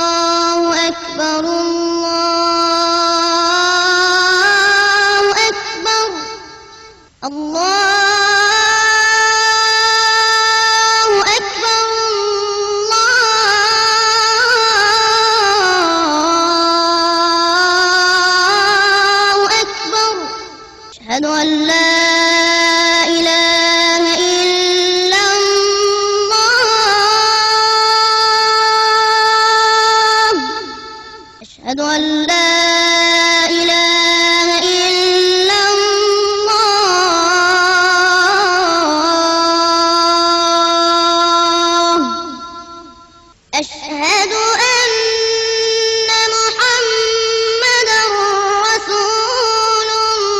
الله أكبر الله أكبر الله أكبر الله أكبر أشهد أن لا إله إلا الله أشهد أن لا إله إلا الله أشهد أن محمدا رسول الله.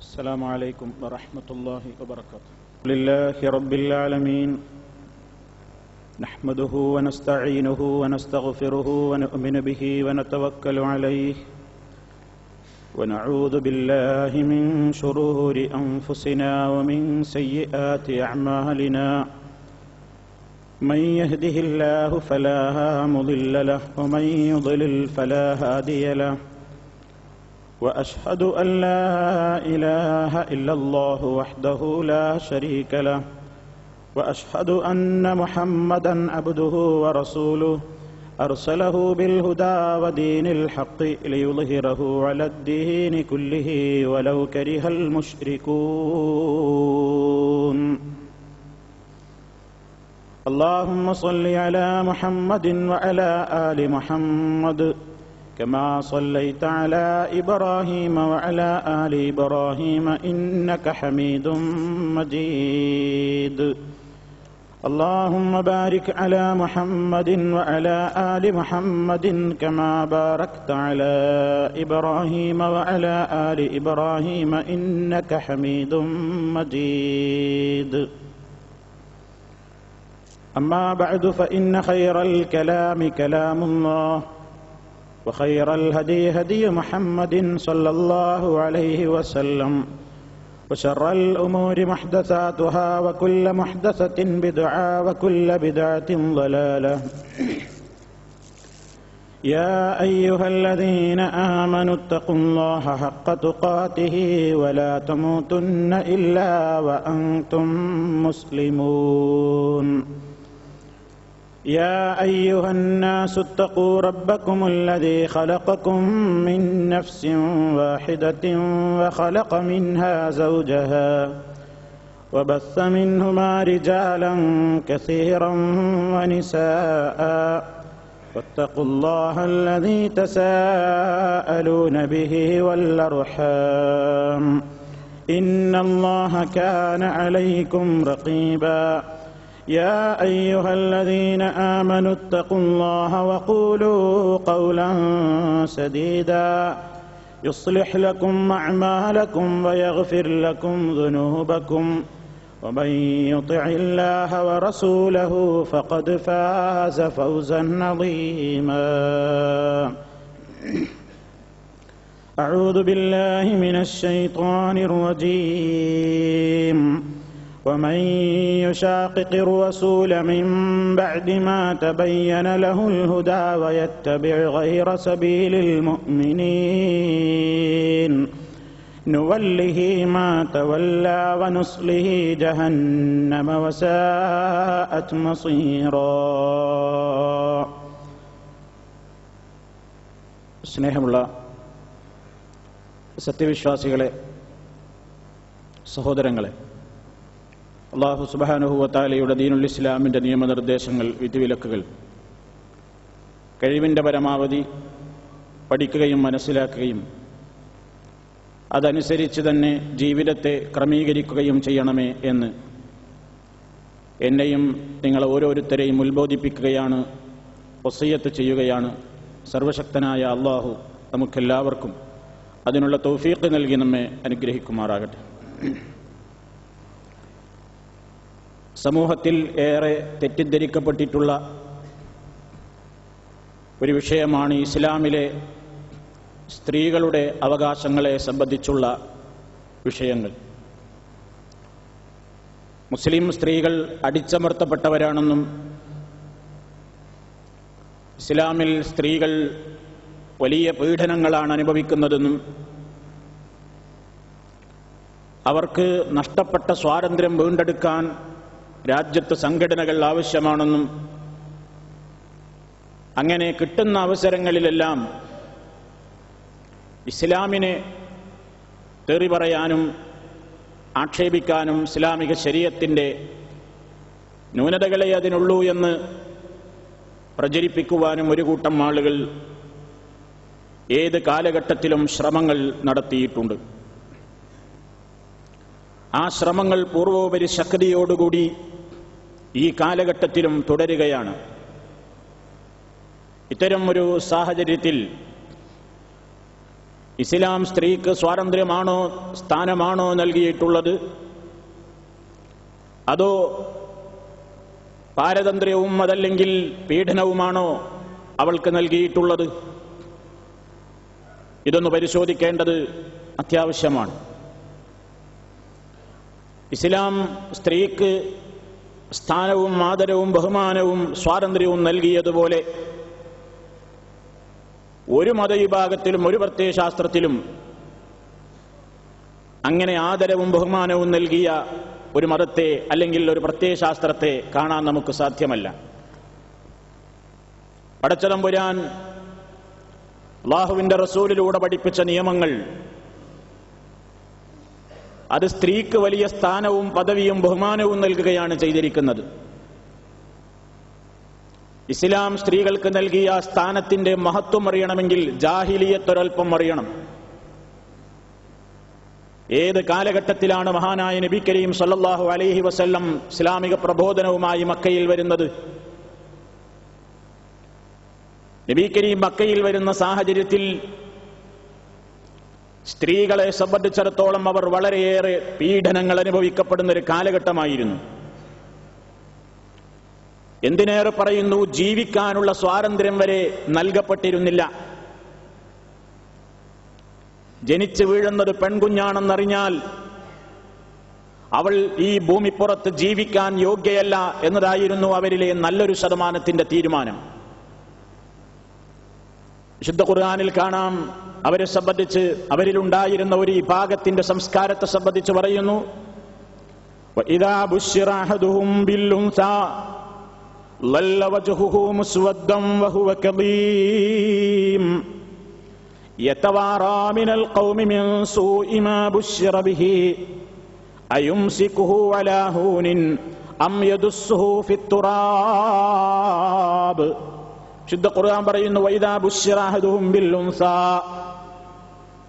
السلام عليكم ورحمة الله وبركاته. لله رب العالمين نحمده ونستعينه ونستغفره ونؤمن به ونتوكل عليه ونعوذ بالله من شرور أنفسنا ومن سيئات أعمالنا من يهده الله فلا مضل له ومن يضلل فلا هادي له وأشهد أن لا إله إلا الله وحده لا شريك له وأشهد أن محمدا عبده ورسوله أرسله بالهدى ودين الحق ليظهره على الدين كله ولو كره المشركون. اللهم صل على محمد وعلى آل محمد كما صليت على إبراهيم وعلى آل إبراهيم إنك حميد مجيد. اللهم بارك على محمد وعلى آل محمد كما باركت على إبراهيم وعلى آل إبراهيم إنك حميد مجيد. أما بعد فإن خير الكلام كلام الله وخير الهدي هدي محمد صلى الله عليه وسلم وشر الأمور محدثاتها وكل محدثة بدعة وكل بدعة ضلالة. يا أيها الذين آمنوا اتقوا الله حق تقاته ولا تموتن إلا وأنتم مسلمون. يا أيها الناس اتقوا ربكم الذي خلقكم من نفس واحدة وخلق منها زوجها وبث منهما رجالا كثيرا ونساء واتقوا الله الذي تساءلون به والأرحام إن الله كان عليكم رقيبا. يا أيها الذين آمنوا اتقوا الله وقولوا قولا سديدا يصلح لكم أعمالكم ويغفر لكم ذنوبكم ومن يطع الله ورسوله فقد فاز فوزا عظيما. أعوذ بالله من الشيطان الرجيم. ومن يشاقق الرسول من بعد ما تبين له الهدى ويتبع غير سبيل المؤمنين نوله ما تولى ونصله جهنم وساءت مصيرا. സ്നേഹമുള്ള സത്യവിശ്വാസികളെ, സഹോദരങ്ങളെ, അല്ലാഹു സുബ്ഹാനഹു വ തആലയുടെ ദീനുൽ ഇസ്ലാമിൻ്റെ നിയമനിർദ്ദേശങ്ങൾ, വിധിവിലക്കുകൾ കഴിവിൻ്റെ പരമാവധി പഠിക്കുകയും മനസ്സിലാക്കുകയും അതനുസരിച്ച് തന്നെ ജീവിതത്തെ ക്രമീകരിക്കുകയും ചെയ്യണമേ എന്ന് എന്നെയും നിങ്ങൾ ഓരോരുത്തരെയും ഉത്ബോധിപ്പിക്കുകയാണ്, വസിയ്യത്ത് ചെയ്യുകയാണ്. സർവശക്തനായ അല്ലാഹു നമുക്കെല്ലാവർക്കും അതിനുള്ള തൗഫീഖ് നൽകി നമ്മെ അനുഗ്രഹിക്കുമാറാകട്ടെ. സമൂഹത്തിൽ ഏറെ തെറ്റിദ്ധരിക്കപ്പെട്ടിട്ടുള്ള ഒരു വിഷയമാണ് ഇസ്ലാമിലെ സ്ത്രീകളുടെ അവകാശങ്ങളെ സംബന്ധിച്ചുള്ള വിഷയങ്ങൾ. മുസ്ലിം സ്ത്രീകൾ അടിച്ചമർത്തപ്പെട്ടവരാണെന്നും ഇസ്ലാമിൽ സ്ത്രീകൾ വലിയ പീഡനങ്ങളാണ് അനുഭവിക്കുന്നതെന്നും അവർക്ക് നഷ്ടപ്പെട്ട സ്വാതന്ത്ര്യം വീണ്ടെടുക്കാൻ രാജ്യത്ത് സംഘടനകൾ ആവശ്യമാണെന്നും അങ്ങനെ കിട്ടുന്ന അവസരങ്ങളിലെല്ലാം ഇസ്ലാമിനെ തെറി പറയാനും ആക്ഷേപിക്കാനും ഇസ്ലാമിക ശരീഅത്തിന്റെ ന്യൂനതകളെ അതിനുള്ളൂ എന്ന് പ്രചരിപ്പിക്കുവാനും ഒരു കൂട്ടം ആളുകൾ ഏത് കാലഘട്ടത്തിലും ശ്രമങ്ങൾ നടത്തിയിട്ടുണ്ട്. ആ ശ്രമങ്ങൾ പൂർവോപരി ശക്തിയോടുകൂടി ഈ കാലഘട്ടത്തിലും തുടരുകയാണ്. ഇത്തരം ഒരു സാഹചര്യത്തിൽ ഇസ്ലാം സ്ത്രീക്ക് സ്വാതന്ത്ര്യമാണോ സ്ഥാനമാണോ നൽകിയിട്ടുള്ളത്, അതോ പാരതന്ത്ര്യവും അതല്ലെങ്കിൽ പീഡനവുമാണോ അവൾക്ക് നൽകിയിട്ടുള്ളത്? ഇതൊന്ന് പരിശോധിക്കേണ്ടത് അത്യാവശ്യമാണ്. ഇസ്ലാം സ്ത്രീക്ക് സ്ഥാനവും ആദരവും ബഹുമാനവും സ്വാതന്ത്ര്യവും നൽകിയതുപോലെ ഒരു മതവിഭാഗത്തിലും ഒരു പ്രത്യയശാസ്ത്രത്തിലും അങ്ങനെ ആദരവും ബഹുമാനവും നൽകിയ ഒരു മതത്തെ അല്ലെങ്കിൽ ഒരു പ്രത്യയശാസ്ത്രത്തെ കാണാൻ നമുക്ക് സാധ്യമല്ല. പടച്ചതമ്പുരാൻ അല്ലാഹുവിന്റെ റസൂലിലൂടെ പഠിപ്പിച്ച നിയമങ്ങൾ അത് സ്ത്രീക്ക് വലിയ സ്ഥാനവും പദവിയും ബഹുമാനവും നൽകുകയാണ് ചെയ്തിരിക്കുന്നത്. ഇസ്ലാം സ്ത്രീകൾക്ക് നൽകിയ സ്ഥാനത്തിന്റെ മഹത്വം അറിയണമെങ്കിൽ ജാഹിലിയ്യത്ത് ഒരൽപ്പം അറിയണം. ഏത് കാലഘട്ടത്തിലാണ് മഹാനായ നബി കരീം സല്ലല്ലാഹു അലൈഹി വസല്ലം ഇസ്ലാമിക പ്രബോധനവുമായി മക്കയിൽ വരുന്നത്? നബി കരീം മക്കയിൽ വരുന്ന സാഹചര്യത്തിൽ സ്ത്രീകളെ സംബന്ധിച്ചിടത്തോളം അവർ വളരെയേറെ പീഡനങ്ങൾ അനുഭവിക്കപ്പെടുന്ന ഒരു കാലഘട്ടമായിരുന്നു. എന്തിനേറെ പറയുന്നു, ജീവിക്കാനുള്ള സ്വാതന്ത്ര്യം വരെ നൽകപ്പെട്ടിരുന്നില്ല. ജനിച്ചു വീഴുന്നത് പെൺകുഞ്ഞാണെന്നറിഞ്ഞാൽ അവൾ ഈ ഭൂമിപ്പുറത്ത് ജീവിക്കാൻ യോഗ്യയല്ല എന്നതായിരുന്നു അവരിലെ നല്ലൊരു ശതമാനത്തിന്റെ തീരുമാനം. വിശുദ്ധ ഖുർആനിൽ കാണാം അവരെ സംബന്ധിച്ച്, അവരിലുണ്ടായിരുന്ന ഒരു വിഭാഗത്തിന്റെ സംസ്കാരത്തെ സംബന്ധിച്ച് പറയുന്നു, വഇദാ ബുശ്ശിറ അഹദുഹും ബിൽഉൻസാ ളല്ല വജ്ഹുഹു മുസ്വദ്ദൻ വഹുവ കദീം യതവാറാ മിനൽ ഖൗമി മിൻ സൂഇ മാ ബുശ്ശിറ ബിഹി അയുംസികുഹു അലാ ഹൂനിൻ അം യദുസ്സുഹു ഫിത്തുറാബ്. ശുദ്ധ ഖുർആൻ പറയുന്നു, വഇദാ ബുശ്ശിറ അഹദുഹും ബിൽഉൻസാ.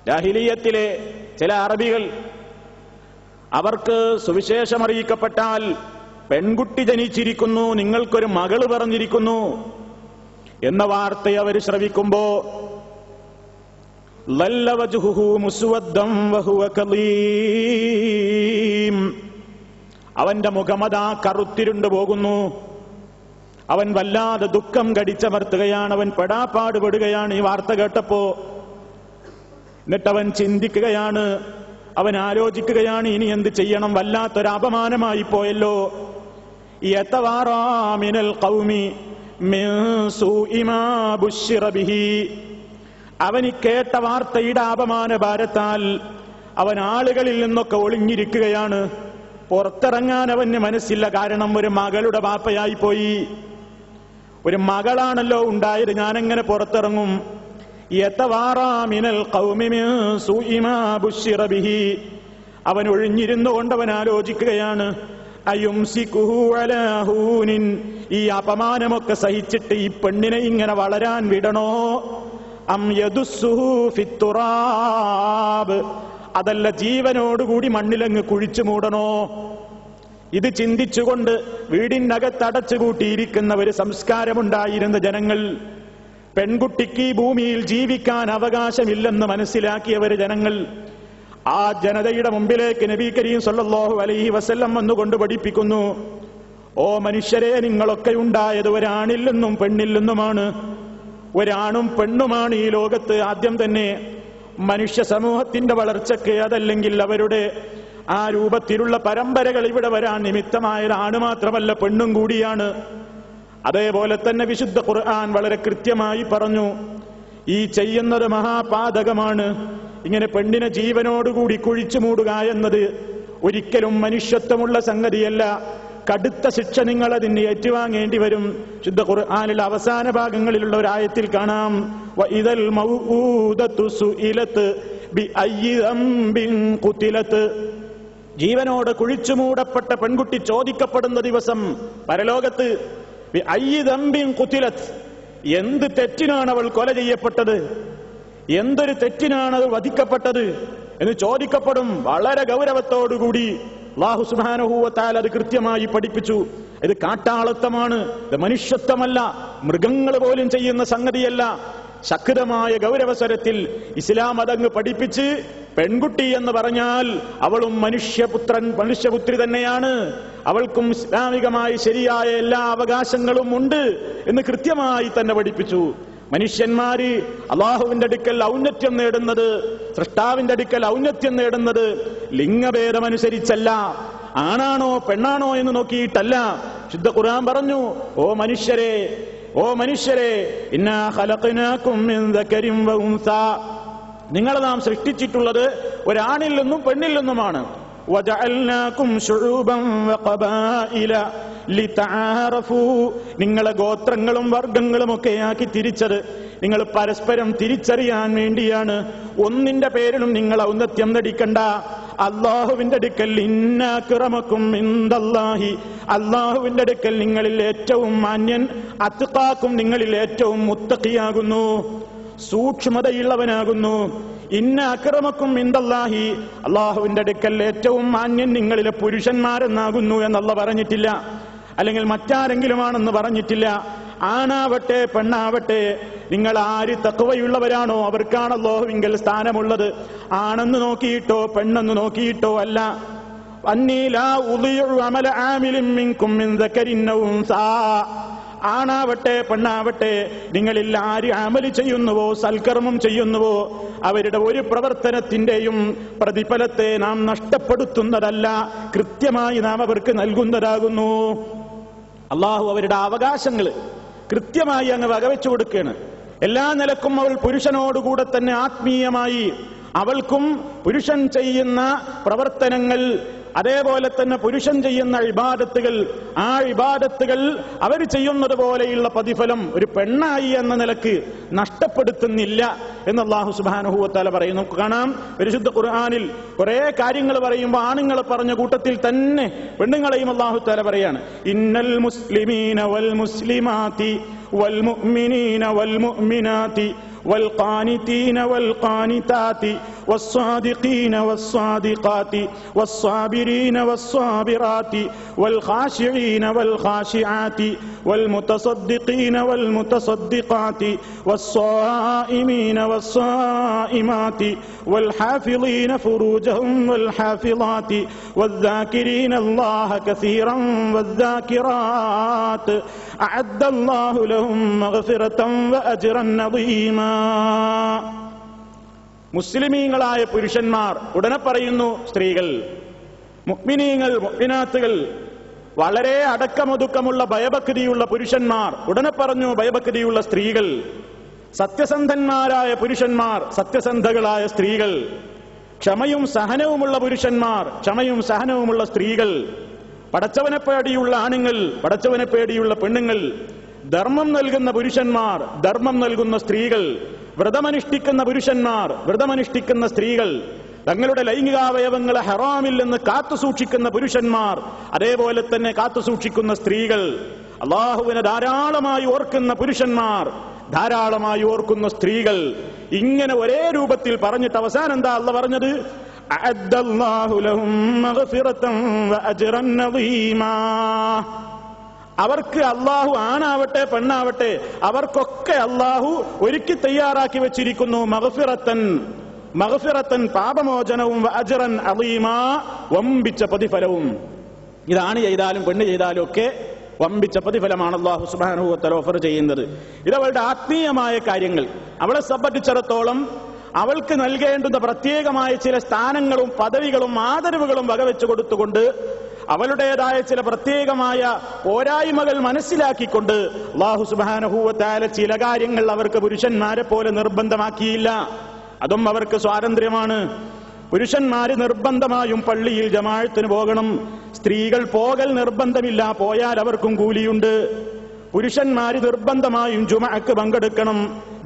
ജാഹിലിയ്യത്തിലെ ചില അറബികൾ അവർക്ക് സുവിശേഷം അറിയിക്കപ്പെട്ടാൽ പെൺകുട്ടി ജനിച്ചിരിക്കുന്നു, നിങ്ങൾക്കൊരു മകള് പറഞ്ഞിരിക്കുന്നു എന്ന വാർത്ത അവർ ശ്രവിക്കുമ്പോ ലല്ല വജ്ഹുഹു മുസ്വദ്ദൻ വഹുവ കദീം, അവന്റെ മുഖമതാ കറുത്തിരുണ്ടു പോകുന്നു, അവൻ വല്ലാതെ ദുഃഖം കടിച്ചമർത്തുകയാണ്, അവൻ പെടാപ്പാടുപെടുകയാണ് ഈ വാർത്ത കേട്ടപ്പോ. എന്നിട്ടവൻ ചിന്തിക്കുകയാണ്, അവൻ ആലോചിക്കുകയാണ്, ഇനി എന്ത് ചെയ്യണം, വല്ലാത്തൊരു അപമാനമായി പോയല്ലോ. യതവാറാ മിനൽ ഖൗമി മിൻ സൂഇ മാ ബുശ്ശിറ ബിഹി. അവൻ ഈ കേട്ട വാർത്തയുടെ അപമാന ഭാരത്താൽ അവൻ ആളുകളിൽ നിന്നൊക്കെ ഒളിഞ്ഞിരിക്കുകയാണ്. പുറത്തിറങ്ങാൻ അവന് മനസ്സില്ല. കാരണം ഒരു മകളുടെ ബാപ്പയായി പോയി, ഒരു മകളാണല്ലോ ഉണ്ടായത്, ഞാനെങ്ങനെ പുറത്തിറങ്ങും? യതവാറാ മിനൽ ഖൗമി മിൻ സൂഇ മാ ബുശ്ശിറ ബിഹി. അവൻ ഒഴിഞ്ഞിരുന്നു കൊണ്ടവൻ ആലോചിക്കുകയാണ്, അയുംസികുഹു അലാ ഹൂനിൻ, ഈ അപമാനമൊക്കെ സഹിച്ചിട്ട് ഈ പെണ്ണിനെ ഇങ്ങനെ വളരാൻ വിടണോ? അം യദുസ്സുഹു ഫിത്തുറാബ്, അതല്ല ജീവനോടുകൂടി മണ്ണിലങ്ങ് കുഴിച്ചു മൂടണോ? ഇത് ചിന്തിച്ചുകൊണ്ട് വീടിനകത്തടച്ചുകൂട്ടിയിരിക്കുന്ന ഒരു സംസ്കാരമുണ്ടായിരുന്ന ജനങ്ങൾ, പെൺകുട്ടിക്ക് ഈ ഭൂമിയിൽ ജീവിക്കാൻ അവകാശമില്ലെന്ന് മനസ്സിലാക്കിയവർ ജനങ്ങൾ, ആ ജനതയുടെ മുമ്പിലേക്ക് നബി കരീം സല്ലല്ലാഹു അലൈഹി വസല്ലം വന്നുകൊണ്ട് പഠിപ്പിക്കുന്നു, ഓ മനുഷ്യരെ, നിങ്ങളൊക്കെ ഉണ്ടായത് ഒരാണിൽ നിന്നും പെണ്ണിൽ നിന്നുമാണ്. ഒരാണും പെണ്ണുമാണ് ഈ ലോകത്ത് ആദ്യം തന്നെ മനുഷ്യ സമൂഹത്തിന്റെ വളർച്ചയ്ക്ക്, അതല്ലെങ്കിൽ അവരുടെ ആ രൂപത്തിലുള്ള പരമ്പരകൾ ഇവിടെ വരാൻ നിമിത്തമായത് ആണ് മാത്രമല്ല പെണ്ണും കൂടിയാണ്. അതേപോലെ തന്നെ വിശുദ്ധ ഖുർആൻ വളരെ കൃത്യമായി പറഞ്ഞു, ഈ ചെയ്യുന്നത് മഹാപാതകമാണ്. ഇങ്ങനെ പെണ്ണിനെ ജീവനോടുകൂടി കുഴിച്ചു മൂടുക എന്നത് ഒരിക്കലും മനുഷ്യത്വമുള്ള സംഗതിയല്ല. കടുത്ത ശിക്ഷ നിങ്ങൾ അതിന് ഏറ്റുവാങ്ങേണ്ടി വരും. ശുദ്ധ ഖുർആനിലെ അവസാന ഭാഗങ്ങളിലുള്ള ഒരു ആയത്തിൽ കാണാം, വഇദൽ മൗഊദതു സുഇലത് ബിഅയ്യി ദംബിൻ ഖുതിലത്. ജീവനോട് കുഴിച്ചു മൂടപ്പെട്ട പെൺകുട്ടി ചോദിക്കപ്പെടുന്ന ദിവസം പരലോകത്ത്, ബിഅയ്യി ദംബിൻ ഖുതിലത്, എന്ത് തെറ്റിനാണ് അവൾ കൊല ചെയ്യപ്പെട്ടത്, എന്തൊരു തെറ്റിനാണ് അത് വധിക്കപ്പെട്ടത് എന്ന് ചോദിക്കപ്പെടും. വളരെ ഗൗരവത്തോടുകൂടി അല്ലാഹു സുബ്ഹാനഹു വ തആല അത് കൃത്യമായി പഠിപ്പിച്ചു. ഇത് കാട്ടാളത്തമാണ്, ഇത് മനുഷ്യത്വമല്ല, മൃഗങ്ങൾ പോലും ചെയ്യുന്ന സംഗതിയല്ല. ശക്തമായ ഗൗരവസ്വരത്തിൽ ഇസ്ലാം അതങ്ങ് പഠിപ്പിച്ച്, പെൺകുട്ടി എന്ന് പറഞ്ഞാൽ അവളും മനുഷ്യപുത്രി തന്നെയാണ്, അവൾക്കും ഇസ്ലാമികമായി ശരിയായ എല്ലാ അവകാശങ്ങളും ഉണ്ട് എന്ന് കൃത്യമായി തന്നെ പഠിപ്പിച്ചു. മനുഷ്യന്മാര് അള്ളാഹുവിന്റെ അടുക്കൽ ഔന്നത്യം നേടുന്നത്, സൃഷ്ടാവിന്റെ അടുക്കൽ ഔന്നത്യം നേടുന്നത് ലിംഗഭേദമനുസരിച്ചല്ല, ആണാണോ പെണ്ണാണോ എന്ന് നോക്കിയിട്ടല്ല. ശുദ്ധ ഖുർആൻ പറഞ്ഞു, ഓ മനുഷ്യരെ ഇന്നാ ഖലഖനാകും മിൻ ദക്കരിൻ വ ഉൻസാ, നിങ്ങളെ നാം സൃഷ്ടിച്ചിട്ടുള്ളത് ഒരാണിൽ നിന്നും പെണ്ണിൽ നിന്നുമാണ്. വജഅൽനാകും ശുഊബൻ വഖബായില ലിതആറഫൂ, നിങ്ങളെ ഗോത്രങ്ങളും വർഗങ്ങളും ഒക്കെയാക്കി തിരിച്ചത് നിങ്ങൾ പരസ്പരം തിരിച്ചറിയാൻ വേണ്ടിയാണ്. ഒന്നിന്റെ പേരിലും നിങ്ങൾ ഔന്നത്യം നടിക്കണ്ട. അല്ലാഹുവിന്റെ അടുക്കൽ ഇന്ന അക്രമക്കും ഇൻദല്ലാഹി, അല്ലാഹുവിന്റെ അടുക്കൽ നിങ്ങളിൽ ഏറ്റവും മാന്യൻ, അത്ഖാക്കും നിങ്ങളിൽ ഏറ്റവും മുത്തഖിയാകുന്നു, സൂക്ഷ്മതയുള്ളവനാകുന്നു. ഇന്ന അക്രമക്കും ഇൻദല്ലാഹി, അല്ലാഹുവിന്റെ അടുക്കൽ ഏറ്റവും മാന്യൻ നിങ്ങളിലെ പുരുഷന്മാരെന്നാകുന്നു എന്നല്ല പറഞ്ഞിട്ടില്ല, അല്ലെങ്കിൽ മറ്റാരെങ്കിലുമാണെന്ന് പറഞ്ഞിട്ടില്ല. ആണാവട്ടെ പെണ്ണാവട്ടെ, നിങ്ങൾ ആര് തഖ്വയുള്ളവരാണോ അവർക്കാണ് അല്ലാഹുവിങ്കൽ സ്ഥാനമുള്ളത്. ആണെന്ന് നോക്കിയിട്ടോ പെണ്ണെന്ന് നോക്കിയിട്ടോ അല്ല. അന്നീ ലാ ഉളിഉ അമല ആമിലിൻ മിൻകും മിൻ ദക്കരിൻ ഔ ഉൻസാ, ആണാവട്ടെ പെണ്ണാവട്ടെ, നിങ്ങളിൽ ആര് അമല് ചെയ്യുന്നുവോ, സൽക്കർമ്മം ചെയ്യുന്നുവോ, അവരുടെ ഒരു പ്രവർത്തനത്തിന്റെയും പ്രതിഫലത്തെ നാം നഷ്ടപ്പെടുത്തുന്നതല്ല, കൃത്യമായി നാം അവർക്ക് നൽകുന്നതാകുന്നു. അള്ളാഹു അവരുടെ അവകാശങ്ങൾ കൃത്യമായി അങ്ങ് വകവെച്ചു കൊടുക്കുകയാണ്. എല്ലാ നിലക്കും അവൾ പുരുഷനോടുകൂടെ തന്നെ ആത്മീയമായി, അവൾക്കും പുരുഷൻ ചെയ്യുന്ന പ്രവർത്തനങ്ങൾ, അതേപോലെ തന്നെ പുരുഷൻ ചെയ്യുന്ന ഇബാദത്തുകൾ, ആ ഇബാദത്തുകൾ അവർ ചെയ്യുന്നത് പോലെയുള്ള പ്രതിഫലം ഒരു പെണ്ണായി എന്ന നിലക്ക് നഷ്ടപ്പെടുത്തുന്നില്ല എന്ന് അല്ലാഹു സുബ്ഹാനഹു വ തആല പറയുന്നു. കാണാം പരിശുദ്ധ ഖുർആനിൽ കുറെ കാര്യങ്ങൾ പറയുമ്പോൾ ആണുങ്ങളെ പറഞ്ഞ കൂട്ടത്തിൽ തന്നെ പെണ്ണുങ്ങളെയും അല്ലാഹു തആല പറയാണ്, ഇന്നൽ മുസ്ലിമീന വൽ മുസ്ലിമാതി വൽ മുഅ്മിനീന വൽ മുഅ്മിനാതി والقانتين والقانتات والصادقين والصادقات والصابرين والصابرات والخاشعين والخاشعات والمتصدقين والمتصدقات والصائمين والصائمات والحافظين فروجهم والحافظات والذاكرين الله كثيرا والذاكرات أعد الله لهم مغفرة وأجرا عظيما. മുസ്ലിമീങ്ങളായ പുരുഷന്മാർ, ഉടനെ പറയുന്നു സ്ത്രീകൾ, മുഅ്മിനീങ്ങൾ മുഅ്മിനാത്തുകൾ, വളരെ അടക്കമൊതുക്കമുള്ള ഭയഭക്തിയുള്ള പുരുഷന്മാർ, ഉടനെ പറഞ്ഞു ഭയഭക്തിയുള്ള സ്ത്രീകൾ, സത്യസന്ധന്മാരായ പുരുഷന്മാർ, സത്യസന്ധകളായ സ്ത്രീകൾ, ക്ഷമയും സഹനവുമുള്ള പുരുഷന്മാർ, ക്ഷമയും സഹനവുമുള്ള സ്ത്രീകൾ, പടച്ചവനെ പേടിയുള്ള ആണുങ്ങൾ, പടച്ചവനെ പേടിയുള്ള പെണ്ണുങ്ങൾ, ധർമ്മം നൽകുന്ന പുരുഷന്മാർ, ധർമ്മം നൽകുന്ന സ്ത്രീകൾ, വ്രതമനുഷ്ഠിക്കുന്ന പുരുഷന്മാർ, വ്രതമനുഷ്ഠിക്കുന്ന സ്ത്രീകൾ, തങ്ങളുടെ ലൈംഗികാവയവങ്ങളെ ഹറാമിൽ നിന്ന് കാത്തുസൂക്ഷിക്കുന്ന പുരുഷന്മാർ, അതേപോലെ തന്നെ കാത്തുസൂക്ഷിക്കുന്ന സ്ത്രീകൾ, അള്ളാഹുവിനെ ധാരാളമായി ഓർക്കുന്ന പുരുഷന്മാർ, ധാരാളമായി ഓർക്കുന്ന സ്ത്രീകൾ, ഇങ്ങനെ ഒരേ രൂപത്തിൽ പറഞ്ഞിട്ട് അവസാനം എന്താ അള്ളാഹു പറഞ്ഞത്? അഅദ്ദല്ലാഹു ലഹും മഗ്ഫിറതൻ വഅജ്റൻ അദീമാ. അവർക്ക് അള്ളാഹു, ആണാവട്ടെ പെണ്ണാവട്ടെ, അവർക്കൊക്കെ അള്ളാഹു ഒരുക്കി തയ്യാറാക്കി വെച്ചിരിക്കുന്നു മഗ്ഫിറത്തൻ പാപമോചനവും, അജ്റൻ അദീമാ വമ്പിച്ച പ്രതിഫലവും. ഇതാണ് ചെയ്താലും പെണ്ണ് ചെയ്താലും ഒക്കെ വമ്പിച്ച പ്രതിഫലമാണ് അല്ലാഹു സുബ്ഹാനഹു വ തആല ഓഫർ ചെയ്യുന്നത്. ഇതവളുടെ ആത്മീയമായ കാര്യങ്ങൾ. അവളെ സംബന്ധിച്ചിടത്തോളം അവൾക്ക് നൽകേണ്ടുന്ന പ്രത്യേകമായ ചില സ്ഥാനങ്ങളും പദവികളും ആദരവുകളും വകവെച്ചു കൊടുത്തുകൊണ്ട് അവളുടേതായ ചില പ്രത്യേകമായ പോരായ്മകൾ മനസ്സിലാക്കിക്കൊണ്ട് അല്ലാഹു സുബ്ഹാനഹു വ തആല ചില കാര്യങ്ങൾ അവർക്ക് പുരുഷന്മാരെ പോലെ നിർബന്ധമാക്കിയില്ല. അതും അവർക്ക് സ്വാതന്ത്ര്യമാണ്. പുരുഷന്മാര് നിർബന്ധമായും പള്ളിയിൽ ജമാഅത്തിന് പോകണം. സ്ത്രീകൾ പോകൽ നിർബന്ധമില്ല, പോയാൽ അവർക്കും കൂലിയുണ്ട്. പുരുഷന്മാര് നിർബന്ധമായും ജുമഅക്ക് പങ്കെടുക്കണം.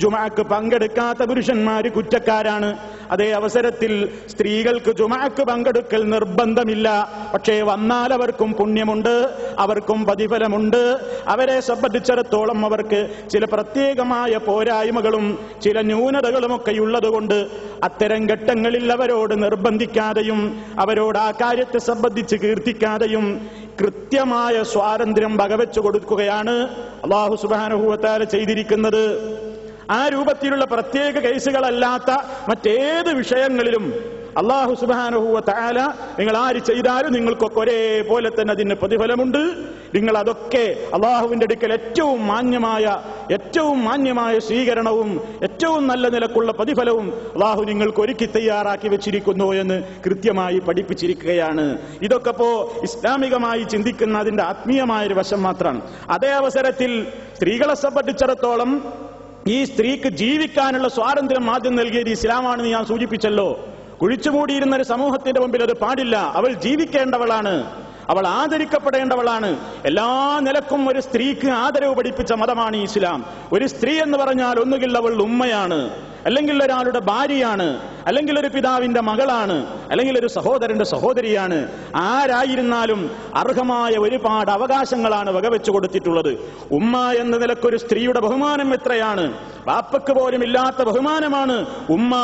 ജുമഅക്ക് പങ്കെടുക്കാത്ത പുരുഷന്മാര് കുറ്റക്കാരാണ്. അതേ അവസരത്തിൽ സ്ത്രീകൾക്ക് ജുമഅക്ക് പങ്കെടുക്കൽ നിർബന്ധമില്ല. പക്ഷേ വന്നാൽ അവർക്കും പുണ്യമുണ്ട്, അവർക്കും പ്രതിഫലമുണ്ട്. അവരെ സംബന്ധിച്ചിടത്തോളം അവർക്ക് ചില പ്രത്യേകമായ പോരായ്മകളും ചില ന്യൂനതകളുമൊക്കെ ഉള്ളതുകൊണ്ട് അത്തരം ഘട്ടങ്ങളിൽ അവരോട് നിർബന്ധിക്കാതെയും അവരോട് ആ കാര്യത്തെ സംബന്ധിച്ച് കീർത്തിക്കാതെയും കൃത്യമായ സ്വാതന്ത്ര്യം വകവെച്ചു കൊടുക്കുകയാണ് അല്ലാഹു സുബ്ഹാനഹു വ തആല ചെയ്തിരിക്കുന്നത്. ആ രൂപത്തിലുള്ള പ്രത്യേക കേസുകളല്ലാത്ത മറ്റേത് വിഷയങ്ങളിലും അല്ലാഹു സുബ്ഹാനഹു വ തആല നിങ്ങൾ ആര് ചെയ്താലും നിങ്ങൾക്കൊക്കെ ഒരേപോലെ തന്നെ അതിന് പ്രതിഫലമുണ്ട്. നിങ്ങൾ അതൊക്കെ അല്ലാഹുവിന്റെ അടുക്കൽ ഏറ്റവും മാന്യമായ സ്വീകരണവും ഏറ്റവും നല്ല നിലക്കുള്ള പ്രതിഫലവും അല്ലാഹു നിങ്ങൾക്ക് ഒരുക്കി തയ്യാറാക്കി വെച്ചിരിക്കുന്നു എന്ന് കൃത്യമായി പഠിപ്പിച്ചിരിക്കുകയാണ്. ഇതൊക്കെ ഇസ്ലാമികമായി ചിന്തിക്കുന്ന അതിന്റെ ആത്മീയമായ ഒരു വശം മാത്രമാണ്. അതേ അവസരത്തിൽ സ്ത്രീകളെ സംബന്ധിച്ചിടത്തോളം ഈ സ്ത്രീക്ക് ജീവിക്കാനുള്ള സ്വാതന്ത്ര്യം ആദ്യം നൽകിയത് ഇസ്ലാമാണെന്ന് ഞാൻ സൂചിപ്പിച്ചല്ലോ. കുഴിച്ചുമൂടിയിരുന്ന ഒരു സമൂഹത്തിന്റെ മുമ്പിൽ അത് പാടില്ല. അവൾ ജീവിക്കേണ്ടവളാണ്, അവൾ ആദരിക്കപ്പെടേണ്ടവളാണ്. എല്ലാ നിലക്കും ഒരു സ്ത്രീക്ക് ആദരവ് പഠിപ്പിച്ച മതമാണ് ഇസ്ലാം. ഒരു സ്ത്രീ എന്ന് പറഞ്ഞാൽ ഒന്നുകിൽ അവൾ ഉമ്മയാണ്, അല്ലെങ്കിൽ ഒരാളുടെ ഭാര്യയാണ്, അല്ലെങ്കിൽ ഒരു പിതാവിന്റെ മകളാണ്, അല്ലെങ്കിൽ ഒരു സഹോദരന്റെ സഹോദരിയാണ്. ആരായിരുന്നാലും അർഹമായ ഒരുപാട് അവകാശങ്ങളാണ് വകവെച്ചു കൊടുത്തിട്ടുള്ളത്. ഉമ്മ എന്ന നിലക്കൊരു സ്ത്രീയുടെ ബഹുമാനം എത്രയാണ്! ബാപ്പക്ക് പോലും ഇല്ലാത്ത ബഹുമാനമാണ് ഉമ്മ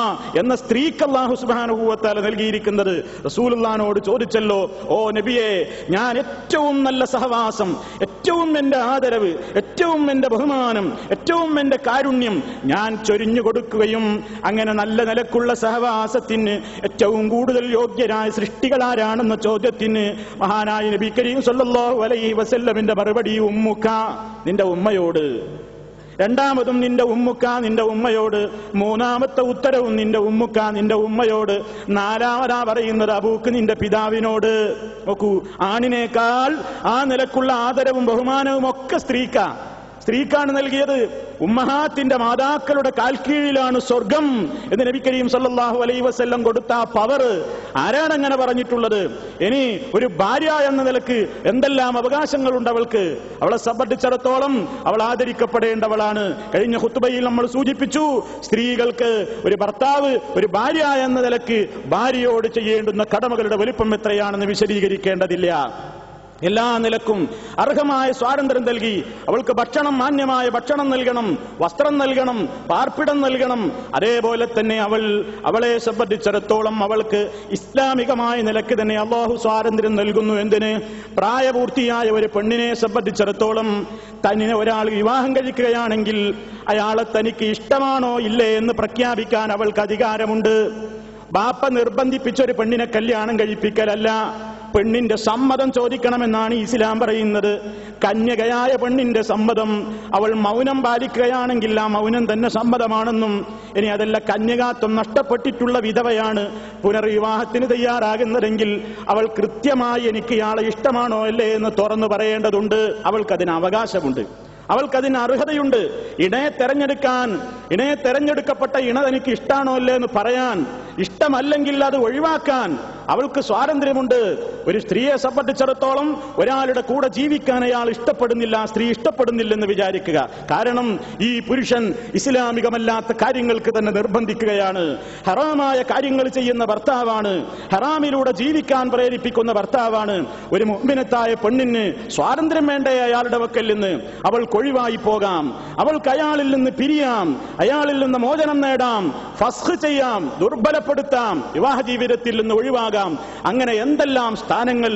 എന്ന സ്ത്രീക്ക് അല്ലാഹു സുബ്ഹാനഹു വ തആല നൽകിയിരിക്കുന്നത്. റസൂലുള്ളാഹിനോട് ചോദിച്ചല്ലോ, ഓ നബിയെ, ഞാൻ ഏറ്റവും നല്ല സഹവാസം, ഏറ്റവും എന്റെ ആദരവ്, ഏറ്റവും എന്റെ ബഹുമാനം, ഏറ്റവും എന്റെ കാരുണ്യം ഞാൻ ചൊരിഞ്ഞു കൊടുക്കുകയും അങ്ങനെ നല്ല നിലക്കുള്ള സഹവാസത്തിന് ഏറ്റവും കൂടുതൽ യോഗ്യരായ സൃഷ്ടികളാരാണെന്ന ചോദ്യത്തിന് മഹാനായ നബി കരീം സല്ലല്ലാഹു അലൈഹി വസല്ലമിന്റെ മറുപടി ഉമ്മുക, നിന്റെ ഉമ്മയോട്. രണ്ടാമതും നിന്റെ ഉമ്മുക്ക, നിന്റെ ഉമ്മയോട്. മൂന്നാമത്തെ ഉത്തരവും നിന്റെ ഉമ്മുക്ക, നിന്റെ ഉമ്മയോട്. നാലാമതാ പറയുന്നത് അബൂക്ക്, നിന്റെ പിതാവിനോട്. നോക്കൂ, ആണിനേക്കാൾ ആ നിലക്കുള്ള ആദരവും ബഹുമാനവും ഒക്കെ സ്ത്രീക്കാണ് നൽകിയത്. ഉമ്മഹാത്തിന്റെ മാതാക്കളുടെ കാൽക്കീഴിലാണ് സ്വർഗം എന്ന് നബി കരീം സല്ലല്ലാഹു അലൈഹി വസല്ലം കൊടുത്ത പവർ ആരാണ് അങ്ങനെ പറഞ്ഞിട്ടുള്ളത്? ഇനി ഒരു ഭാര്യ എന്ന നിലക്ക് എന്തെല്ലാം അവകാശങ്ങളുണ്ട് അവൾക്ക്? അവളെ സംബന്ധിച്ചിടത്തോളം അവൾ ആദരിക്കപ്പെടേണ്ടവളാണ്. കഴിഞ്ഞ ഖുത്ബയിൽ നമ്മൾ സൂചിപ്പിച്ചു, സ്ത്രീകൾക്ക് ഒരു ഭർത്താവ്, ഒരു ഭാര്യ എന്ന നിലക്ക് ഭാര്യയോട് ചെയ്യേണ്ടുന്ന കടമകളുടെ വലിപ്പം എത്രയാണെന്ന് വിശദീകരിക്കേണ്ടതില്ല. എല്ലാ നിലക്കും അർഹമായ സ്വാതന്ത്ര്യം നൽകി. അവൾക്ക് ഭക്ഷണം, മാന്യമായ ഭക്ഷണം നൽകണം, വസ്ത്രം നൽകണം, പാർപ്പിടം നൽകണം. അതേപോലെ തന്നെ അവളെ സംബന്ധിച്ചിടത്തോളം അവൾക്ക് ഇസ്ലാമികമായ നിലക്ക് തന്നെ അല്ലാഹു സ്വാതന്ത്ര്യം നൽകുന്നു. എന്തിന്? പ്രായപൂർത്തിയായ ഒരു പെണ്ണിനെ സംബന്ധിച്ചിടത്തോളം തന്നെ ഒരാൾ വിവാഹം കഴിക്കുകയാണെങ്കിൽ അയാളെ തനിക്ക് ഇഷ്ടമാണോ ഇല്ലേ എന്ന് പ്രഖ്യാപിക്കാൻ അവൾക്ക് അധികാരമുണ്ട്. ബാപ്പ നിർബന്ധിപ്പിച്ചൊരു പെണ്ണിനെ കല്യാണം കഴിപ്പിക്കലല്ല, പെണ്ണിന്റെ സമ്മതം ചോദിക്കണമെന്നാണ് ഇസ്ലാം പറയുന്നത്. കന്യകയായ പെണ്ണിന്റെ സമ്മതം, അവൾ മൗനം പാലിക്കുകയാണെങ്കിൽ ആ മൗനം തന്നെ സമ്മതമാണെന്നും, ഇനി അതല്ല കന്യകാത്വം നഷ്ടപ്പെട്ടിട്ടുള്ള വിധവയാണ് പുനർവിവാഹത്തിന് തയ്യാറാകുന്നതെങ്കിൽ അവൾ കൃത്യമായി എനിക്ക് ഇയാളെ ഇഷ്ടമാണോ അല്ലേ എന്ന് തുറന്നു പറയേണ്ടതുണ്ട്. അവൾക്കതിന് അവകാശമുണ്ട്, അവൾക്കതിന് അർഹതയുണ്ട്. ഇണയെ തെരഞ്ഞെടുക്കപ്പെട്ട ഇണ തനിക്ക് ഇഷ്ടാണോ അല്ലേ എന്ന് പറയാൻ, ഇഷ്ടമല്ലെങ്കിൽ അത് ഒഴിവാക്കാൻ അവൾക്ക് സ്വാതന്ത്ര്യമുണ്ട്. ഒരു സ്ത്രീയെ സംബന്ധിച്ചിടത്തോളം ഒരാളുടെ കൂടെ ജീവിക്കാൻ അയാൾ ഇഷ്ടപ്പെടുന്നില്ല, സ്ത്രീ ഇഷ്ടപ്പെടുന്നില്ലെന്ന് വിചാരിക്കുക. കാരണം ഈ പുരുഷൻ ഇസ്ലാമികമല്ലാത്ത കാര്യങ്ങൾക്ക് തന്നെ നിർബന്ധിക്കുകയാണ്. ഹറാമായ കാര്യങ്ങൾ ചെയ്യുന്ന ഭർത്താവാണ്, ഹറാമിലൂടെ ജീവിക്കാൻ പ്രേരിപ്പിക്കുന്ന ഭർത്താവാണ്. ഒരു മുഅ്മിനത്തായ പെണ്ണിന് സ്വാതന്ത്ര്യം വേണ്ടേ അയാളുടെ വക്കൽ നിന്ന്? അവൾക്ക് ഒഴിവായി പോകാം, അവൾക്ക് അയാളിൽ നിന്ന് പിരിയാം, അയാളിൽ നിന്ന് മോചനം നേടാം, ഫസ്ഖ് ചെയ്യാം, ദുർബലപ്പെടുത്താം, വിവാഹ ജീവിതത്തിൽ നിന്ന് ഒഴിവാകാം. അങ്ങനെ എന്തെല്ലാം സ്ഥാനങ്ങൾ,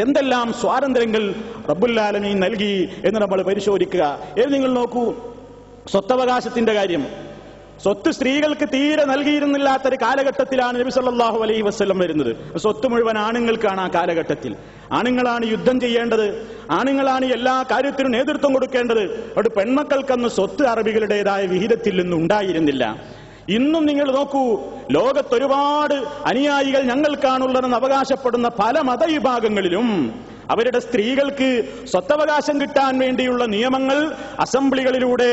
എന്തെല്ലാം സ്വാതന്ത്ര്യങ്ങൾ റബ്ബുൽ ആലമീൻ നൽകി എന്ന് നമ്മൾ പരിശോധിക്കുക. നിങ്ങൾ നോക്കൂ, സ്വത്തവകാശത്തിന്റെ കാര്യം. സ്വത്ത് സ്ത്രീകൾക്ക് തീരെ നൽകിയിരുന്നില്ലാത്തൊരു കാലഘട്ടത്തിലാണ് നബി സല്ലല്ലാഹു അലൈഹി വസല്ലം വരുന്നത്. സ്വത്ത് മുഴുവൻ ആണുങ്ങൾക്കാണ്. ആ കാലഘട്ടത്തിൽ ആണുങ്ങളാണ് യുദ്ധം ചെയ്യേണ്ടത്, ആണുങ്ങളാണ് എല്ലാ കാര്യത്തിനും നേതൃത്വം കൊടുക്കേണ്ടത്. അവിടെ പെൺമക്കൾക്കന്ന് സ്വത്ത് അറബികളുടേതായ വിഹിതത്തിൽ നിന്നും ഉണ്ടായിരുന്നില്ല. ഇന്നും നിങ്ങൾ നോക്കൂ, ലോകത്തൊരുപാട് അനുയായികൾ ഞങ്ങൾക്കാണുള്ളതെന്ന് അവകാശപ്പെടുന്ന പല മതവിഭാഗങ്ങളിലും അവരുടെ സ്ത്രീകൾക്ക് സ്വത്തവകാശം കിട്ടാൻ വേണ്ടിയുള്ള നിയമങ്ങൾ അസംബ്ലികളിലൂടെ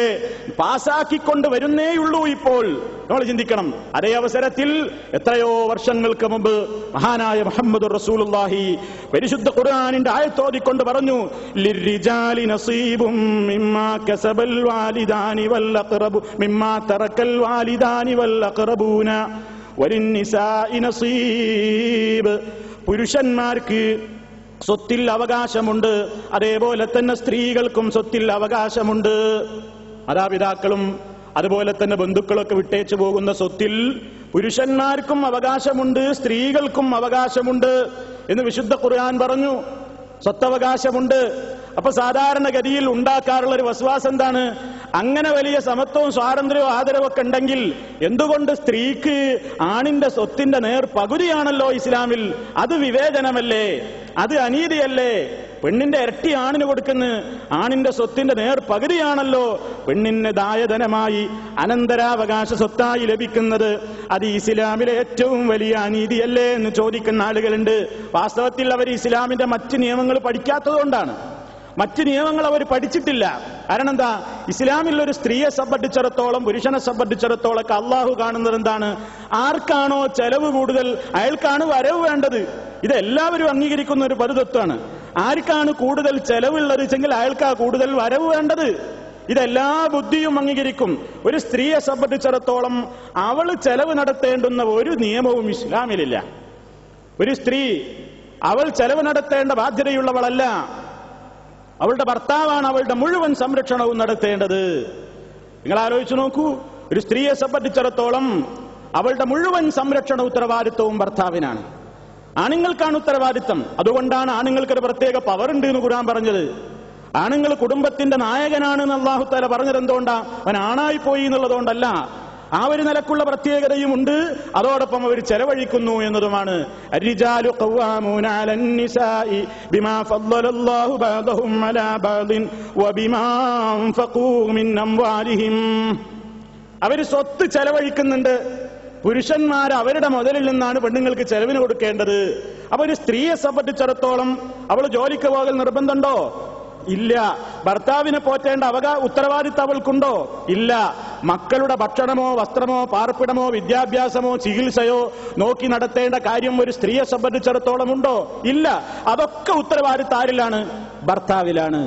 പാസാക്കിക്കൊണ്ട് വരുന്നേയുള്ളൂ. ഇപ്പോൾ നമ്മൾ ചിന്തിക്കണം. അതേ അവസരത്തിൽ എത്രയോ വർഷങ്ങൾക്ക് മുമ്പ് മഹാനായ മുഹമ്മദുർ റസൂലുള്ളാഹി പരിശുദ്ധ ഖുർആനിന്റെ ആയത്തോതിക്കൊണ്ട് പറഞ്ഞു, ലിർരിജാലി നസീബും മിമ്മാ കസബൽ വാലിദാനി വൽ അഖറബു മിമ്മാ തറക്കൽ വാലിദാനി വൽ അഖറബൂന വലിന്നിസാഇ നസീബ്. പുരുഷന്മാർക്ക് സ്വത്തിൽ അവകാശമുണ്ട്, അതേപോലെ തന്നെ സ്ത്രീകൾക്കും സ്വത്തിൽ അവകാശമുണ്ട്. മാതാപിതാക്കളും അതുപോലെ തന്നെ ബന്ധുക്കളൊക്കെ വിട്ടേച്ചു പോകുന്ന സ്വത്തിൽ പുരുഷന്മാർക്കും അവകാശമുണ്ട്, സ്ത്രീകൾക്കും അവകാശമുണ്ട് എന്ന് വിശുദ്ധ ഖുർആൻ പറഞ്ഞു. സ്വത്തവകാശമുണ്ട്. അപ്പൊ സാധാരണഗതിയിൽ ഉണ്ടാക്കാറുള്ള ഒരു വസ്വാസം എന്താണ്? അങ്ങനെ വലിയ സമത്വവും സ്വാതന്ത്ര്യവും ആദരവൊക്കെ ഉണ്ടെങ്കിൽ എന്തുകൊണ്ട് സ്ത്രീക്ക് ആണിന്റെ സ്വത്തിന്റെ നേർ പകുതിയാണല്ലോ ഇസ്ലാമിൽ? അത് വിവേചനമല്ലേ? അത് അനീതിയല്ലേ? പെണ്ണിന്റെ ഇരട്ടി ആണിന് കൊടുക്കുന്ന ആണിന്റെ സ്വത്തിന്റെ നേർ പകുതിയാണല്ലോ പെണ്ണിന് ദായധനമായി അനന്തരാവകാശ സ്വത്തായി ലഭിക്കുന്നത്. അത് ഇസ്ലാമിലെ ഏറ്റവും വലിയ അനീതിയല്ലേ എന്ന് ചോദിക്കുന്ന ആളുകളുണ്ട്. വാസ്തവത്തിൽ അവർ ഇസ്ലാമിന്റെ മറ്റ് നിയമങ്ങൾ പഠിക്കാത്തതുകൊണ്ടാണ്. മറ്റ് നിയമങ്ങൾ അവർ പഠിച്ചിട്ടില്ല. കാരണം എന്താ? ഇസ്ലാമിൽ ഒരു സ്ത്രീയെ സംബന്ധിച്ചിടത്തോളം, പുരുഷനെ സംബന്ധിച്ചിടത്തോളം അള്ളാഹു കാണുന്നത് എന്താണ്? ആർക്കാണോ ചെലവ് കൂടുതൽ അയാൾക്കാണ് വരവ് വേണ്ടത്. ഇതെല്ലാവരും അംഗീകരിക്കുന്ന ഒരു പൊതുതത്വമാണ്. ആർക്കാണ് കൂടുതൽ ചെലവുള്ളത് വെച്ചെങ്കിൽ അയാൾക്കാ കൂടുതൽ വരവ് വേണ്ടത്. ഇതെല്ലാ ബുദ്ധിയും അംഗീകരിക്കും. ഒരു സ്ത്രീയെ സംബന്ധിച്ചിടത്തോളം അവള് ചെലവ് നടത്തേണ്ടുന്ന ഒരു നിയമവും ഇസ്ലാമിലില്ല. ഒരു സ്ത്രീ അവൾ ചെലവ് നടത്തേണ്ട ബാധ്യതയുള്ളവളല്ല. അവളുടെ ഭർത്താവാണ് അവളുടെ മുഴുവൻ സംരക്ഷണവും നടത്തേണ്ടത്. നിങ്ങൾ ആലോചിച്ചു നോക്കൂ, ഒരു സ്ത്രീയെ സംബന്ധിച്ചിടത്തോളം അവളുടെ മുഴുവൻ സംരക്ഷണ ഉത്തരവാദിത്വവും ഭർത്താവിനാണ്. ആണുങ്ങൾക്കാണ് ഉത്തരവാദിത്വം. അതുകൊണ്ടാണ് ആണുങ്ങൾക്കൊരു പ്രത്യേക പവർ ഉണ്ട് എന്ന് ഖുർആൻ പറഞ്ഞത്. ആണുങ്ങൾ കുടുംബത്തിന്റെ നായകനാണ് എന്ന് അല്ലാഹു തആല പറഞ്ഞത് എന്തുകൊണ്ടാ? അവൻ ആണായി പോയി എന്നുള്ളതുകൊണ്ടല്ല. ആ ഒരു നിലക്കുള്ള പ്രത്യേകതയുമുണ്ട്. അതോടൊപ്പം അവർ ചെലവഴിക്കുന്നു എന്നതുമാണ്. അർരിജാലു ഖവ്വാമൂന അലൻ നിസാഇ ബിമാ ഫദ്ദലല്ലാഹു ബഅദഹും അലാ ബഅദിൻ വബിമാ അൻഫഖൂ മിൻ അംവാലിഹിം. അവർ സ്വത്ത് ചെലവഴിക്കുന്നുണ്ട്. പുരുഷന്മാർ അവരുടെ മുതലിൽ നിന്നാണ് പെണ്ണുങ്ങൾക്ക് ചെലവിന് കൊടുക്കേണ്ടത്. അപ്പൊ ഒരു സ്ത്രീയെ സംബന്ധിച്ചിടത്തോളം അവൾ ജോലിക്ക് പോകൽ നിർബന്ധമുണ്ടോ? ഇല്ല. ഭർത്താവിനെ പോറ്റേണ്ട ഉത്തരവാദിത്തം അവൾക്കുണ്ടോ? ഇല്ല. മക്കളുടെ ഭക്ഷണമോ വസ്ത്രമോ പാർപ്പിടമോ വിദ്യാഭ്യാസമോ ചികിത്സയോ നോക്കി നടത്തേണ്ട കാര്യം ഒരു സ്ത്രീയെ സംബന്ധിച്ചിടത്തോളം ഉണ്ടോ? ഇല്ല. അതൊക്കെ ഉത്തരവാദിത്തം ആരിലാണ്? ഭർത്താവിലാണ്.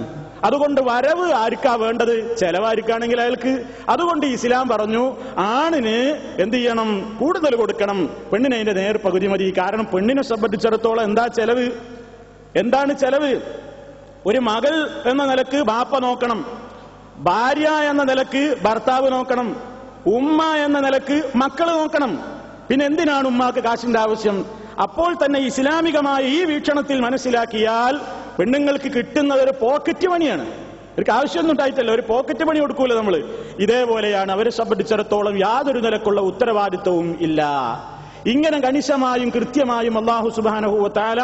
അതുകൊണ്ട് വരവ് ആർക്കാ വേണ്ടത്? ചെലവാർക്കാണെങ്കിൽ അയാൾക്ക്. അതുകൊണ്ട് ഇസ്ലാം പറഞ്ഞു ആണിന് എന്ത് ചെയ്യണം? കൂടുതൽ കൊടുക്കണം, പെണ്ണിന് അതിന്റെ നേർ പകുതി മതി. കാരണം പെണ്ണിനെ സംബന്ധിച്ചിടത്തോളം എന്താ ചെലവ്? എന്താണ് ചെലവ്? ഒരു മകൾ എന്ന നിലക്ക് ബാപ്പ നോക്കണം, ഭാര്യ എന്ന നിലക്ക് ഭർത്താവ് നോക്കണം, ഉമ്മ എന്ന നിലക്ക് മക്കൾ നോക്കണം. പിന്നെ എന്തിനാണ് ഉമ്മാക്ക് കാശിന്റെ ആവശ്യം? അപ്പോൾ തന്നെ ഇസ്ലാമികമായ ഈ വീക്ഷണത്തിൽ മനസ്സിലാക്കിയാൽ പെണ്ണുങ്ങൾക്ക് കിട്ടുന്നത് ഒരു പോക്കറ്റ് മണിയാണ്. അവർക്ക് ആവശ്യമൊന്നും ഉണ്ടായിട്ടല്ല, ഒരു പോക്കറ്റ് മണി കൊടുക്കൂല നമ്മള്. ഇതേപോലെയാണ് അവരെ സംബന്ധിച്ചിടത്തോളം യാതൊരു നിലക്കുള്ള ഉത്തരവാദിത്വവും ഇല്ല. ഇങ്ങനെ കണിശമായും കൃത്യമായും അല്ലാഹു സുബ്ഹാനഹു വ തആല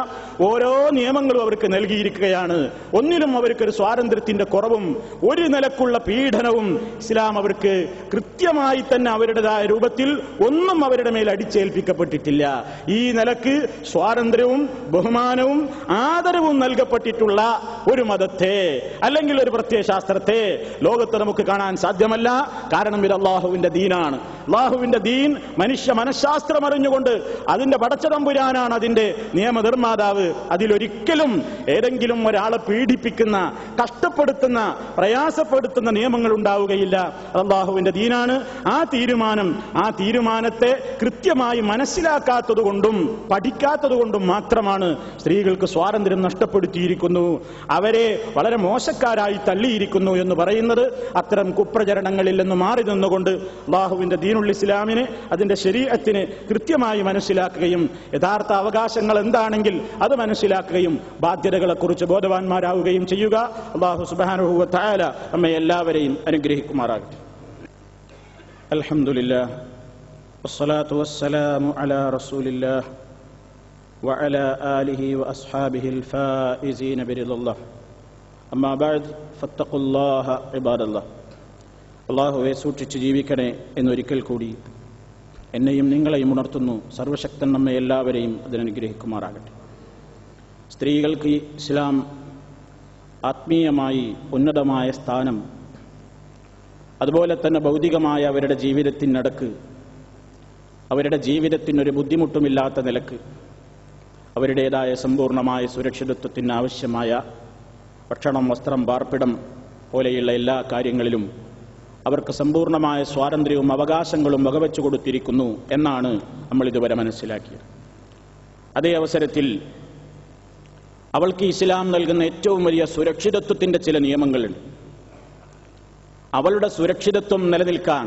ഓരോ നിയമങ്ങളും അവർക്ക് നൽകിയിരിക്കുകയാണ്. ഒന്നിലും അവർക്കൊരു സ്വാതന്ത്ര്യത്തിന്റെ കുറവും ഒരു നിലക്കുള്ള പീഡനവും ഇസ്ലാം അവർക്ക് കൃത്യമായി തന്നെ അവരുടേതായ രൂപത്തിൽ ഒന്നും അവരുടെ മേൽ അടിച്ചേൽപ്പിക്കപ്പെട്ടിട്ടില്ല. ഈ നിലക്ക് സ്വാതന്ത്ര്യവും ബഹുമാനവും ആദരവും നൽകപ്പെട്ടിട്ടുള്ള ഒരു മതത്തെ അല്ലെങ്കിൽ ഒരു പ്രത്യയശാസ്ത്രത്തെ ലോകത്ത് നമുക്ക് കാണാൻ സാധ്യമല്ല. കാരണം ഇത് അല്ലാഹുവിന്റെ ദീനാണ്. അല്ലാഹുവിന്റെ ദീൻ മനുഷ്യ മനഃശാസ്ത്രം അറിഞ്ഞുകൊണ്ട് അതിന്റെ പടച്ചതമ്പുരാനാണ് അതിന്റെ നിയമനിർമ്മാതാവ്. അതിലൊരിക്കലും ഏതെങ്കിലും ഒരാളെ പീഡിപ്പിക്കുന്ന, കഷ്ടപ്പെടുത്തുന്ന, പ്രയാസപ്പെടുത്തുന്ന നിയമങ്ങൾ ഉണ്ടാവുകയില്ല. അല്ലാഹുവിന്റെ ദീനാണ്. ആ തീരുമാനത്തെ കൃത്യമായി മനസ്സിലാക്കാത്തതുകൊണ്ടും പഠിക്കാത്തതുകൊണ്ടും മാത്രമാണ് സ്ത്രീകൾക്ക് സ്വാതന്ത്ര്യം നഷ്ടപ്പെടുത്തിയിരിക്കുന്നു, അവരെ വളരെ മോശക്കാരായി തള്ളിയിരിക്കുന്നു എന്ന് പറയുന്നത്. അത്തരം കുപ്രചരണങ്ങളിൽ നിന്ന് മാറി നിന്നുകൊണ്ട് അല്ലാഹുവിന്റെ ദീനുൽ ഇസ്ലാമിനെ, അതിന്റെ ശരീഅത്തിനെ കൃത്യമായി മനസ്സിലാക്കുകയും യഥാർത്ഥ അവകാശങ്ങൾ എന്താണെങ്കിൽ അത് മനസ്സിലാക്കുകയും ബാധ്യതകളെക്കുറിച്ച് ബോധവാന്മാരാവുകയും ചെയ്യുക. അല്ലാഹു സുബ്ഹാനഹു വ തആല നമ്മെ എല്ലാവരെയും അനുഗ്രഹിക്കുമാറാകട്ടെ. الحمد لله والصلاة والسلام على رسول الله وعلى آله وأصحابه الفائزين برضا الله أما بعد فاتقوا الله عباد الله അള്ളാഹുവെ സൂക്ഷിച്ച് ജീവിക്കണേ എന്നൊരിക്കൽ കൂടി എന്നെയും നിങ്ങളെയും ഉണർത്തുന്നു. സർവശക്തൻ നമ്മെ എല്ലാവരെയും അതിനനുഗ്രഹിക്കുമാറാകട്ടെ. സ്ത്രീകൾക്ക് ഇസ്ലാം ആത്മീയമായി ഉന്നതമായ സ്ഥാനം, അതുപോലെ തന്നെ ഭൗതികമായ അവരുടെ ജീവിതത്തിനടക്ക്, അവരുടെ ജീവിതത്തിനൊരു ബുദ്ധിമുട്ടുമില്ലാത്ത നിലക്ക് അവരുടേതായ സമ്പൂർണമായ സുരക്ഷിതത്വത്തിന് ആവശ്യമായ ഭക്ഷണം, വസ്ത്രം, പാർപ്പിടം പോലെയുള്ള എല്ലാ കാര്യങ്ങളിലും അവർക്ക് സമ്പൂർണമായ സ്വാതന്ത്ര്യവും അവകാശങ്ങളും വകവെച്ചു കൊടുത്തിരിക്കുന്നു എന്നാണ് നമ്മൾ ഇതുവരെ മനസ്സിലാക്കിയത്. അതേ അവസരത്തിൽ അവൾക്ക് ഇസ്ലാം നൽകുന്ന ഏറ്റവും വലിയ സുരക്ഷിതത്വത്തിന്റെ ചില നിയമങ്ങളുണ്ട്. അവളുടെ സുരക്ഷിതത്വം നിലനിൽക്കാൻ,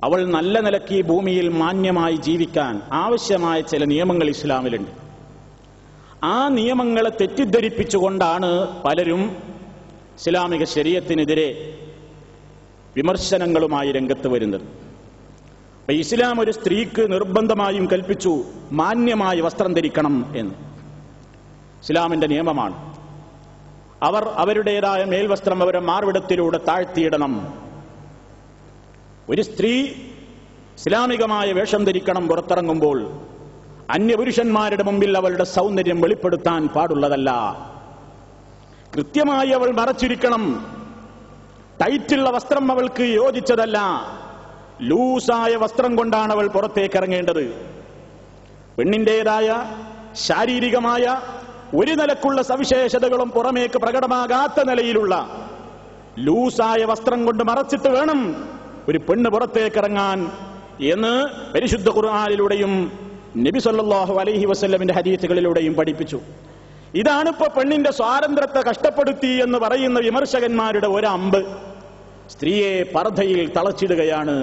അവൾ നല്ല നിലയ്ക്ക് ഈ ഭൂമിയിൽ മാന്യമായി ജീവിക്കാൻ ആവശ്യമായ ചില നിയമങ്ങൾ ഇസ്ലാമിലുണ്ട്. ആ നിയമങ്ങളെ തെറ്റിദ്ധരിപ്പിച്ചുകൊണ്ടാണ് പലരും ഇസ്ലാമിക ശരീഅത്തിനെതിരെ വിമർശനങ്ങളുമായി രംഗത്ത് വരുന്നത്. ഇസ്ലാം ഒരു സ്ത്രീക്ക് നിർബന്ധമായും കൽപ്പിച്ചു മാന്യമായി വസ്ത്രം ധരിക്കണം എന്ന്. ഇസ്ലാമിന്റെ നിയമമാണ്. അവർ അവരുടേതായ മേൽവസ്ത്രം അവരുടെ മാർവിടത്തിലൂടെ താഴ്ത്തിയിടണം. ഒരു സ്ത്രീ ഇസ്ലാമികമായ വേഷം ധരിക്കണം. പുറത്തിറങ്ങുമ്പോൾ അന്യപുരുഷന്മാരുടെ മുമ്പിൽ അവളുടെ സൗന്ദര്യം വെളിപ്പെടുത്താൻ പാടുള്ളതല്ല. കൃത്യമായി അവൾ മറച്ചിരിക്കണം. ടൈറ്റുള്ള വസ്ത്രം അവൾക്ക് യോജിച്ചതല്ല. ലൂസായ വസ്ത്രം കൊണ്ടാണ് അവൾ പുറത്തേക്ക് ഇറങ്ങേണ്ടത്. പെണ്ണിന്റേതായ ശാരീരികമായ ഒരു നിലക്കുള്ള സവിശേഷതകളും പുറമേക്ക് പ്രകടമാകാത്ത നിലയിലുള്ള ലൂസായ വസ്ത്രം കൊണ്ട് മറച്ചിട്ട് വേണം ഒരു പെണ്ണ് പുറത്തേക്കിറങ്ങാൻ എന്ന് പരിശുദ്ധ ഖുർആനിലൂടെയും നബി സല്ലല്ലാഹു അലൈഹി വസല്ലമിന്റെ ഹദീസുകളിലൂടെയും പഠിപ്പിച്ചു. ഇതാണിപ്പോ പെണ്ണിന്റെ സ്വാതന്ത്ര്യത്തെ കഷ്ടപ്പെടുത്തി എന്ന് പറയുന്ന വിമർശകന്മാരുടെ ഒരമ്പ്. സ്ത്രീയെ പർദ്ദയിൽ തളച്ചിടുകയാണ്,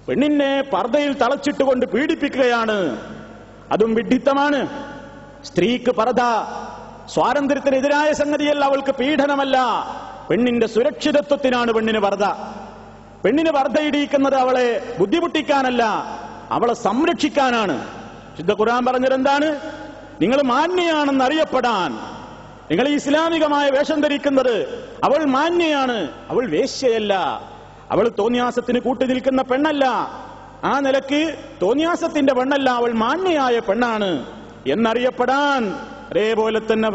പെണ്ണിനെ പർദ്ദയിൽ തളച്ചിട്ടുകൊണ്ട് പീഡിപ്പിക്കുകയാണ്. അതും വിഡ്ഢിത്തമാണ്. സ്ത്രീക്ക് പർദ്ദ സ്വാതന്ത്ര്യത്തിനെതിരായ സംഗതിയല്ല, അവൾക്ക് പീഡനമല്ല. പെണ്ണിന്റെ സുരക്ഷിതത്വത്തിനാണ് പെണ്ണിന് പർദ്ദ. പെണ്ണിന് പർദ്ദയിടിക്കുന്നത് അവളെ ബുദ്ധിമുട്ടിക്കാനല്ല, അവളെ സംരക്ഷിക്കാനാണ്. ശുദ്ധ ഖുർആൻ പറഞ്ഞത് എന്താണ്? നിങ്ങൾ മാന്യയാണെന്ന് അറിയപ്പെടാൻ. നിങ്ങൾ ഈ ഇസ്ലാമികമായ വേഷം ധരിക്കുന്നത്, അവൾ മാന്യയാണ്, അവൾ വേശ്യയല്ല, അവൾ തോന്നിയാസത്തിന് കൂട്ടുനിൽക്കുന്ന പെണ്ണല്ല, ആ നിലക്ക് തോന്നിയാസത്തിന്റെ പെണ്ണല്ല, അവൾ മാന്യയായ പെണ്ണാണ് എന്നറിയപ്പെടാൻ. അതേപോലെ തന്നെ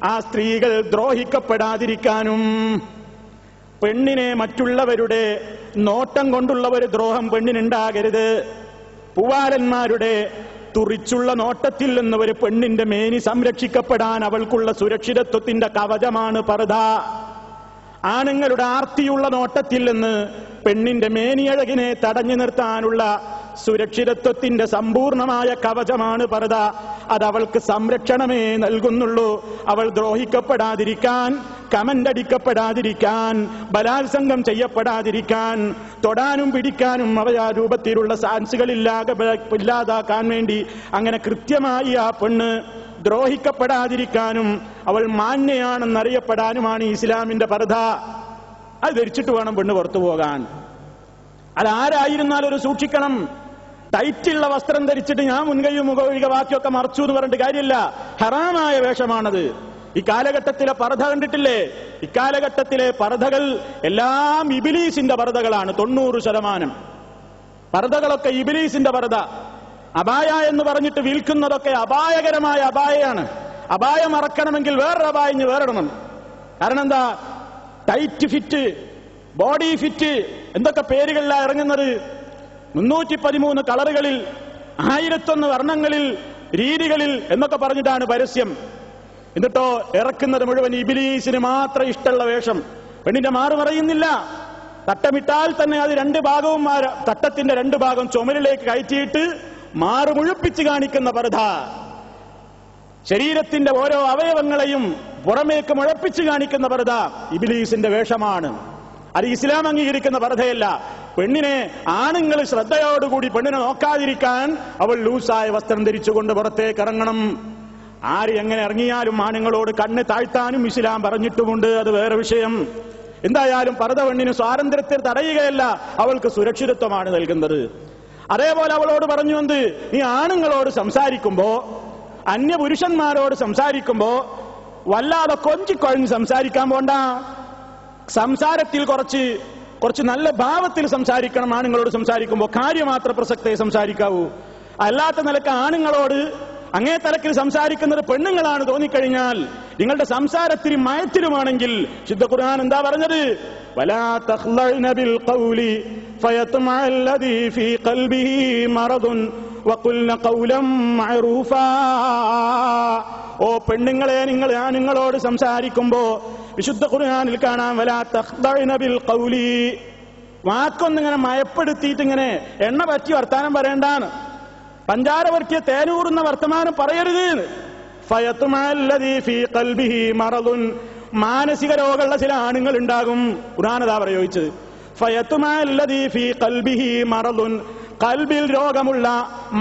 ആ സ്ത്രീകൾ ദ്രോഹിക്കപ്പെടാതിരിക്കാനും. പെണ്ണിനെ മറ്റുള്ളവരുടെ നോട്ടം കൊണ്ടുള്ള ഒരു ദ്രോഹം പെണ്ണിനുണ്ടാകരുത്. പൂവാലന്മാരുടെ തുറിച്ചുള്ള നോട്ടത്തിൽ നിന്ന് ഒരു പെണ്ണിന്റെ മേനി സംരക്ഷിക്കപ്പെടാൻ അവൾക്കുള്ള സുരക്ഷിതത്വത്തിന്റെ കവചമാണ് പർദ്ദ. ആണുങ്ങളുടെ ആർത്തിയുള്ള നോട്ടത്തിൽ നിന്ന് പെണ്ണിന്റെ മേനിയഴകിനെ തടഞ്ഞു നിർത്താനുള്ള സുരക്ഷിതത്വത്തിന്റെ സമ്പൂർണമായ കവചമാണ് പർദ്ദ. അതവൾക്ക് സംരക്ഷണമേ നൽകുന്നുള്ളൂ. അവൾ ദ്രോഹിക്കപ്പെടാതിരിക്കാൻ, കമന്റടിക്കപ്പെടാതിരിക്കാൻ, ബലാത്സംഗം ചെയ്യപ്പെടാതിരിക്കാൻ, തൊടാനും പിടിക്കാനും അവയാ രൂപത്തിലുള്ള ചാൻസുകൾ ഇല്ലാതാക്കാൻ വേണ്ടി അങ്ങനെ കൃത്യമായി ആ പെണ്ണ് ദ്രോഹിക്കപ്പെടാതിരിക്കാനും അവൾ മാന്യയാണെന്നറിയപ്പെടാനുമാണ് ഇസ്ലാമിന്റെ പർദ്ദ. അത് ധരിച്ചിട്ട് വേണം പെണ്ണ് പുറത്തു പോകാൻ. അതാരായിരുന്നാലും ഒരു സൂക്ഷിക്കണം. ടൈറ്റുള്ള വസ്ത്രം ധരിച്ചിട്ട് ഞാൻ മുൻകൈയും മുഖമൊഴിക ബാക്കിയൊക്കെ മറച്ചു എന്ന് പറഞ്ഞിട്ട് കാര്യമില്ല. ഹറാമായ വേഷമാണത്. ഈ കാലഘട്ടത്തിലെ പർദ്ദ കണ്ടിട്ടില്ലേ? ഇക്കാലഘട്ടത്തിലെ പർദ്ദകൾ എല്ലാം ഇബ്ലീസിന്റെ പർദ്ദകളാണ്. 90% പർദ്ദകളൊക്കെ ഇബ്ലീസിന്റെ പർദ്ദ. അബായ എന്ന് പറഞ്ഞിട്ട് വിൽക്കുന്നതൊക്കെ അപായകരമായ അബായയാണ്. അബായ മറക്കണമെങ്കിൽ വേറൊരു അബായ വേറിടണം. കാരണം എന്താ? ടൈറ്റ് ഫിറ്റ്, ബോഡി ഫിറ്റ്, എന്തൊക്കെ പേരുകളിലാണ് ഇറങ്ങുന്നത്. 313 കളറുകളിൽ, 1001 വർണ്ണങ്ങളിൽ, രീതികളിൽ എന്നൊക്കെ പറഞ്ഞിട്ടാണ് പരസ്യം. എന്നിട്ടോ ഇറക്കുന്നത് മുഴുവൻ ഇബ്ലീസിന് മാത്രം ഇഷ്ടമുള്ള വേഷം. പെണ്ണിന്റെ മാറ് പറയുന്നില്ല. തട്ടമിട്ടാൽ തന്നെ അത് രണ്ട് ഭാഗവും, തട്ടത്തിന്റെ 2 ഭാഗം ചുമലിലേക്ക് കയറ്റിയിട്ട് മാറ് മുഴുപ്പിച്ച് കാണിക്കുന്ന പർദ്ദ. ശരീരത്തിന്റെ ഓരോ അവയവങ്ങളെയും പുറമേക്ക് മുഴപ്പിച്ച് കാണിക്കുന്ന പർദ്ദ ഇബ്ലീസിന്റെ വേഷമാണ്. അത് ഇസ്ലാം അംഗീകരിക്കുന്ന പർദ്ദയല്ല. പെണ്ണിനെ ആണുങ്ങൾ ശ്രദ്ധയോടുകൂടി പെണ്ണിനെ നോക്കാതിരിക്കാൻ അവൾ ലൂസായ വസ്ത്രം ധരിച്ചുകൊണ്ട് പുറത്തേക്ക് ഇറങ്ങണം. ആര് എങ്ങനെ ഇറങ്ങിയാലും ആണുങ്ങളോട് കണ്ണ് താഴ്ത്താനും ഇസ്ലാം പറഞ്ഞിട്ടുമുണ്ട്. അത് വേറെ വിഷയം. എന്തായാലും പർദ്ദ പെണ്ണിന് സ്വാതന്ത്ര്യത്തിൽ തടയുകയല്ല, അവൾക്ക് സുരക്ഷിതത്വമാണ് നൽകുന്നത്. അതേപോലെ അവളോട് പറഞ്ഞു, എന്ത്, നീ ആണുങ്ങളോട് സംസാരിക്കുമ്പോ, അന്യപുരുഷന്മാരോട് സംസാരിക്കുമ്പോ വല്ലാതെ കൊഞ്ചിക്കൊഴഞ്ഞ് സംസാരിക്കാൻ പോണ്ട. സംസാരത്തിൽ കുറച്ച് നല്ല ഭാവത്തിൽ സംസാരിക്കണം. ആണുങ്ങളോട് സംസാരിക്കുമ്പോൾ കാര്യമാത്ര പ്രസക്തയെ സംസാരിക്കാവൂ. അല്ലാത്ത നിലക്ക് ആണുങ്ങളോട് അങ്ങേ തലക്കിൽ സംസാരിക്കുന്നത് പെണ്ണുങ്ങളാണ് തോന്നിക്കഴിഞ്ഞാൽ, നിങ്ങളുടെ സംസാരത്തിലും മയത്തിലുമാണെങ്കിൽ ശുദ്ധ ഖുർആൻ എന്താ പറഞ്ഞത്? വലാ തഖ്ലഅന ബിൽ ഖൗലി ഫയത്മഅല്ലദീ ഫീ ഖൽബിഹി മറദുൻ വഖുൽന ഖൗലൻ മഅറൂഫാ. ഓ പെണ്ണുങ്ങളെ, നിങ്ങൾ ആണുങ്ങളോട് സംസാരിക്കുമ്പോ വിശുദ്ധ ഖുർആനിൽ കാണാം, വലാ തഖ്ലഅന ബിൽ ഖൗലി, വാക്കൊന്നിങ്ങനെ മയപ്പെടുത്തിയിട്ട് ഇങ്ങനെ എണ്ണ പറ്റി വർത്താനം പറയണ്ടാണ്, പഞ്ചാര പറ്റിയ തേനൂറുന്ന വർത്തമാനം പറയരുത്. ഫയത്മഅല്ലദീ ഫീ ഖൽബിഹി മറദുൻ, മാനസിക രോഗമുള്ള ചില ആണുങ്ങൾ ഉണ്ടാകും. ഖുർആൻ അതാ പ്രയോഗിച്ചത്. ഫയത്മഅല്ലദീ ഫീ ഖൽബിഹി മറദുൻ, കൽബിൽ രോഗമുള്ള,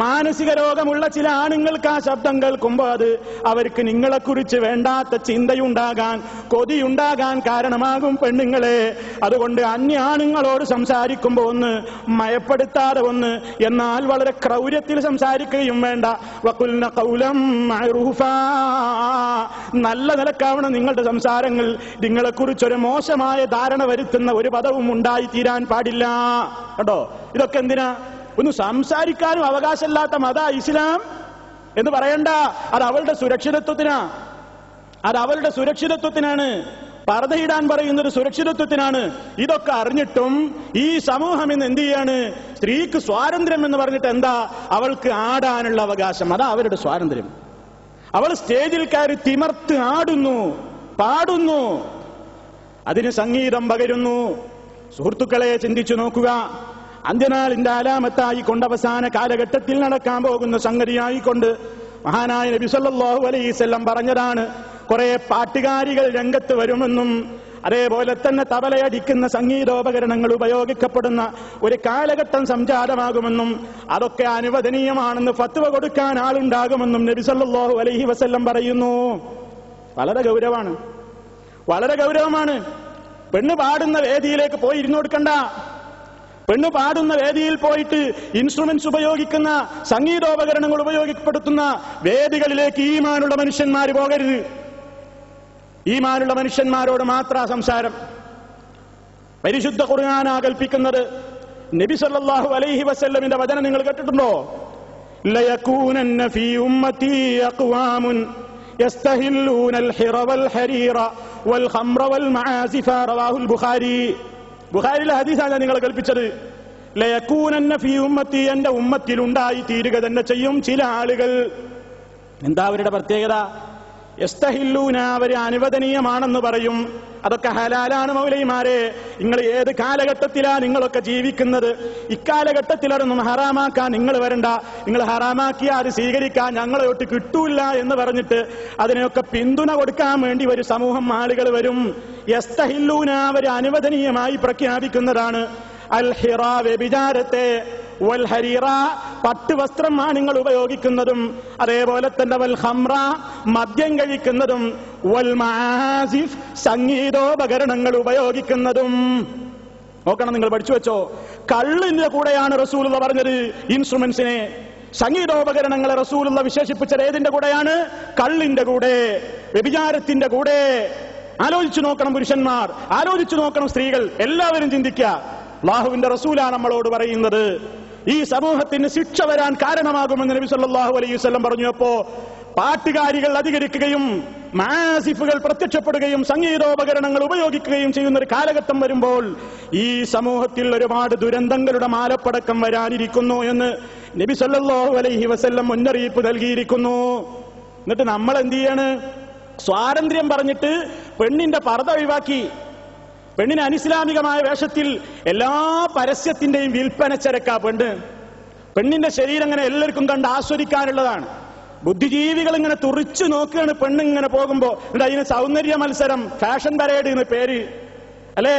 മാനസിക രോഗമുള്ള ചില ആണുങ്ങൾക്ക് ആ ശബ്ദം കേൾക്കുമ്പോൾ അത് അവർക്ക് നിങ്ങളെക്കുറിച്ച് വേണ്ടാത്ത ചിന്തയുണ്ടാകാൻ, കൊതിയുണ്ടാകാൻ കാരണമാകും പെണ്ണുങ്ങളെ. അതുകൊണ്ട് അന്യ ആണുങ്ങളോട് സംസാരിക്കുമ്പോൾ ഒന്ന് മയപ്പെടുത്താതെ, ഒന്ന് എന്നാൽ വളരെ ക്രൗര്യത്തിൽ സംസാരിക്കുകയും വേണ്ട. വഖുൽന ഖൗലൻ മഅറൂഫാ, നല്ല നിലക്കാവണം നിങ്ങളുടെ സംസാരങ്ങൾ. നിങ്ങളെക്കുറിച്ചൊരു മോശമായ ധാരണ വരുത്തുന്ന ഒരു പദവും ഉണ്ടായി തീരാൻ പാടില്ല. കേട്ടോ, ഇതൊക്കെ എന്തിനാ? ഒന്ന് സംസാരിക്കാനും അവകാശമില്ലാത്ത മത ഇസ്ലാം എന്ന് പറയണ്ട. അത് അവളുടെ സുരക്ഷിതത്വത്തിനാണ്. പർദ്ദയിടാൻ പറയുന്നത് സുരക്ഷിതത്വത്തിനാണ്. ഇതൊക്കെ അറിഞ്ഞിട്ടും ഈ സമൂഹം ഇന്ന് എന്ത് ചെയ്യാണ്? സ്ത്രീക്ക് സ്വാതന്ത്ര്യം എന്ന് പറഞ്ഞിട്ട് എന്താ? അവൾക്ക് ആടാനുള്ള അവകാശം, അതാ അവരുടെ സ്വാതന്ത്ര്യം. അവൾ സ്റ്റേജിൽ കയറി തിമർത്ത് ആടുന്നു, പാടുന്നു, അതിന് സംഗീതം പകരുന്നു. സുഹൃത്തുക്കളെ, ചിന്തിച്ചു നോക്കുക. അന്ത്യനാളിന്റെ അലാമത്തായിക്കൊണ്ട്, അവസാന കാലഘട്ടത്തിൽ നടക്കാൻ പോകുന്ന സംഗതിയായിക്കൊണ്ട് മഹാനായ നബി സല്ലല്ലാഹു അലൈഹി വസല്ലം പറഞ്ഞതാണ്, കുറെ പാട്ടുകാരികൾ രംഗത്ത് വരുമെന്നും അതേപോലെ തന്നെ തബലയടിക്കുന്ന സംഗീതോപകരണങ്ങൾ ഉപയോഗിക്കപ്പെടുന്ന ഒരു കാലഘട്ടം സംജാതമാകുമെന്നും അതൊക്കെ അനുവദനീയമാണെന്ന് ഫത്വ കൊടുക്കാൻ ആളുണ്ടാകുമെന്നും നബി സല്ലല്ലാഹു അലൈഹി വസല്ലം പറയുന്നു. വളരെ ഗൗരവമാണ്. പെണ്ണ് പാടുന്ന വേദിയിലേക്ക് പോയി ഇരുന്നു കൊടുക്കണ്ട. പെണ്ണ് പാടുന്ന വേദിയിൽ പോയിട്ട് ഇൻസ്ട്രുമെന്റ്സ് ഉപയോഗിക്കുന്ന, സംഗീതോപകരണങ്ങൾ ഉപയോഗപ്പെടുത്തുന്ന വേദികളിലേക്ക് ഈമാനുള്ള മനുഷ്യന്മാർ പോകരുത്. ഈമാനുള്ള മനുഷ്യന്മാരോട് മാത്രം സംസാരം. പരിശുദ്ധ ഖുർആനാ കൽപ്പിക്കുന്നത്. നബി സല്ലല്ലാഹു അലൈഹി വസല്ലമിന്റെ വചനം നിങ്ങൾ കേട്ടിട്ടുണ്ടോ? ലയകൂനന്ന ഫീ ഉമ്മത്തി അഖ്വാമുൻ യസ്തഹില്ലൂനൽ ഹിറ വൽ ഹരീറ വൽ ഖംറ വൽ മആസിഫ. റവാഹുൽ ബുഖാരി. ബുഖാരിയിലെ ഹദീസാണ് നിങ്ങൾ കൽപ്പിച്ചത്. ലയകൂനന്ന ഫീ ഉമ്മത്തി, എന്റെ ഉമ്മത്തിൽ ഉണ്ടായി തീരുക തന്നെ ചെയ്യും ചില ആളുകൾ. എന്താ അവരുടെ പ്രത്യേകത? യസ്തഹില്ലൂന, അവര് അനുവദനീയമാണെന്ന് പറയും. അതൊക്കെ ഹലാലാണ് മൗലൈമാരെ. നിങ്ങൾ ഏത് കാലഘട്ടത്തിലാ നിങ്ങളൊക്കെ ജീവിക്കുന്നത്? ഇക്കാലഘട്ടത്തിൽ അതൊന്നും ഹറാമാക്കാൻ നിങ്ങൾ വരണ്ട. നിങ്ങൾ ഹറാമാക്കിയാൽ അത് സ്വീകരിക്കാൻ ഞങ്ങളെ തൊട്ട് കിട്ടൂല എന്ന് പറഞ്ഞിട്ട് അതിനെയൊക്കെ പിന്തുണ കൊടുക്കാൻ വേണ്ടി ഒരു സമൂഹം ആളുകൾ വരും. യസ്തഹില്ലൂന, അവര് അനുവദനീയമായി പ്രഖ്യാപിക്കുന്നതാണ്. അൽ ഹിറ, വ്യഭിചാരത്തെ, വൽ ഹരീറ, പട്ടുവസ്ത്രമാണ് നിങ്ങൾ ഉപയോഗിക്കുന്നതും, അതേപോലെ തന്നെ വൽ ഖംറ, മദ്യം കഴിക്കുന്നതും, വൽ മആസിഫ്, സംഗീതോപകരണങ്ങൾ ഉപയോഗിക്കുന്നതും. നോക്കണം, നിങ്ങൾ പഠിച്ചു വെച്ചോ. കള്ളിന്റെ കൂടെയാണ് റസൂലുള്ള പറഞ്ഞത് ഇൻസ്ട്രുമെന്റ്സിനെ, സംഗീതോപകരണങ്ങളെ റസൂലുള്ള വിശേഷിപ്പിച്ചത് ഏതിന്റെ കൂടെയാണ്? കള്ളിന്റെ കൂടെ, വ്യഭിചാരത്തിന്റെ കൂടെ. ആലോചിച്ചു നോക്കണം പുരുഷന്മാർ, ആലോചിച്ചു നോക്കണം സ്ത്രീകൾ, എല്ലാവരും ചിന്തിക്കുക. അല്ലാഹുവിന്റെ റസൂലാണ് നമ്മളോട് പറയുന്നത്. ഈ സമൂഹത്തിന് ശിക്ഷ വരാൻ കാരണമാകുമെന്ന് നബി സല്ലല്ലാഹു അലൈഹി വസല്ലം പറഞ്ഞപ്പോ പാട്ടുകാരികൾ അധികരിക്കുകയും മാസിഫുകൾ പ്രത്യക്ഷപ്പെടുകയും സംഗീതോപകരണങ്ങൾ ഉപയോഗിക്കുകയും ചെയ്യുന്ന ഒരു കാലഘട്ടം വരുമ്പോൾ ഈ സമൂഹത്തിൽ ഒരുപാട് ദുരന്തങ്ങളുടെ മാലപ്പടക്കം വരാനിരിക്കുന്നു എന്ന് നബി സല്ലല്ലാഹു അലൈഹി വസല്ലം മുന്നറിയിപ്പ് നൽകിയിരിക്കുന്നു. എന്നിട്ട് നമ്മൾ എന്ത് ചെയ്യാണ്? സ്വാതന്ത്ര്യം പറഞ്ഞിട്ട് പെണ്ണിന്റെ പർദ്ദ ഒഴിവാക്കി, പെണ്ണിന് അനിസ്ലാമികമായ വേഷത്തിൽ എല്ലാ പരസ്യത്തിന്റെയും വിൽപ്പന ചരക്കാ പെണ്ണിന്റെ ശരീരം ഇങ്ങനെ എല്ലാവർക്കും കണ്ട് ആസ്വദിക്കാനുള്ളതാണ്. ബുദ്ധിജീവികൾ ഇങ്ങനെ തുറിച്ചു നോക്കുകയാണ് പെണ്ണിങ്ങനെ പോകുമ്പോ. എന്നിട്ട് അതിന് സൗന്ദര്യ മത്സരം, ഫാഷൻ പരേഡ് എന്ന് പേര് അല്ലേ?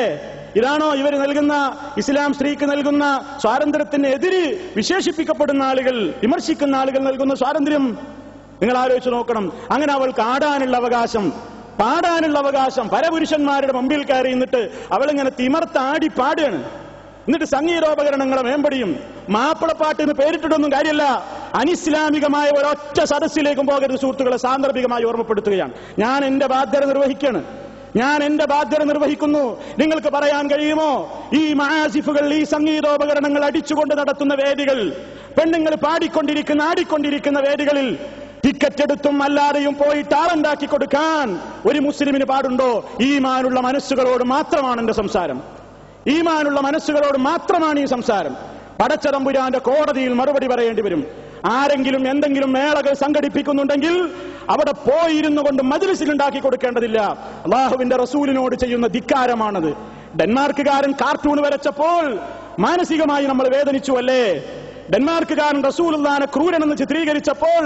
ഇതാണോ ഇവർ നൽകുന്ന, ഇസ്ലാം സ്ത്രീക്ക് നൽകുന്ന സ്വാതന്ത്ര്യത്തിന് എതിര് വിശേഷിപ്പിക്കപ്പെടുന്ന ആളുകൾ, വിമർശിക്കുന്ന ആളുകൾ നൽകുന്ന സ്വാതന്ത്ര്യം? നിങ്ങൾ ആലോചിച്ച് നോക്കണം. അങ്ങനെ അവൾക്ക് ആടാനുള്ള അവകാശം, പാടാനുള്ള അവകാശം. പരപുരുഷന്മാരുടെ മുമ്പിൽ കയറി നിന്നിട്ട് അവളിങ്ങനെ തിമർത്താടി പാടുകയാണ്. എന്നിട്ട് സംഗീതോപകരണങ്ങളെ മേമ്പടിയും. മാപ്പിളപ്പാട്ട് എന്ന് പേരിട്ടിട്ടൊന്നും കാര്യമല്ല. അനിസ്ലാമികമായ ഒരൊറ്റ സദസ്സിലേക്കും പോകരുത് സുഹൃത്തുക്കളെ. സാന്ദർഭികമായി ഓർമ്മപ്പെടുത്തുകയാണ്. ഞാൻ എന്റെ ബാധ്യത നിർവഹിക്കുന്നു. നിങ്ങൾക്ക് പറയാൻ കഴിയുമോ, ഈ മആസിഫുകൾ, ഈ സംഗീതോപകരണങ്ങൾ അടിച്ചുകൊണ്ട് നടത്തുന്ന വേദികൾ, പെണ്ണുങ്ങൾ ആടിക്കൊണ്ടിരിക്കുന്ന വേദികളിൽ ടിക്കറ്റ് എടുത്തും അല്ലാതെയും പോയി ടാളണ്ടാക്കി കൊടുക്കാൻ ഒരു മുസ്ലിമിന് പാടുണ്ടോ? ഈമാനുള്ള മനസ്സുകളോട് മാത്രമാണ് എന്റെ സംസാരം. ഈമാനുള്ള മനസ്സുകളോട് മാത്രമാണ് ഈ സംസാരം. പടച്ചതമ്പുരാന്റെ കോടതിയിൽ മറുപടി പറയേണ്ടി വരും. ആരെങ്കിലും എന്തെങ്കിലും മേളകൾ സംഘടിപ്പിക്കുന്നുണ്ടെങ്കിൽ അവിടെ പോയിരുന്നു കൊണ്ട് മജ്‌ലിസിൽ ഉണ്ടാക്കി കൊടുക്കേണ്ടതില്ല. അല്ലാഹുവിന്റെ റസൂലിനോട് ചെയ്യുന്ന ധിക്കാരമാണത്. ഡെൻമാർക്കുകാരൻ കാർട്ടൂൺ വരച്ചപ്പോൾ മാനസികമായി നമ്മൾ വേദനിച്ചു അല്ലേ? ഡെൻമാർക്കുകാരൻ റസൂലുള്ളാഹിനെ ക്രൂരനെന്ന് ചിത്രീകരിച്ചപ്പോൾ,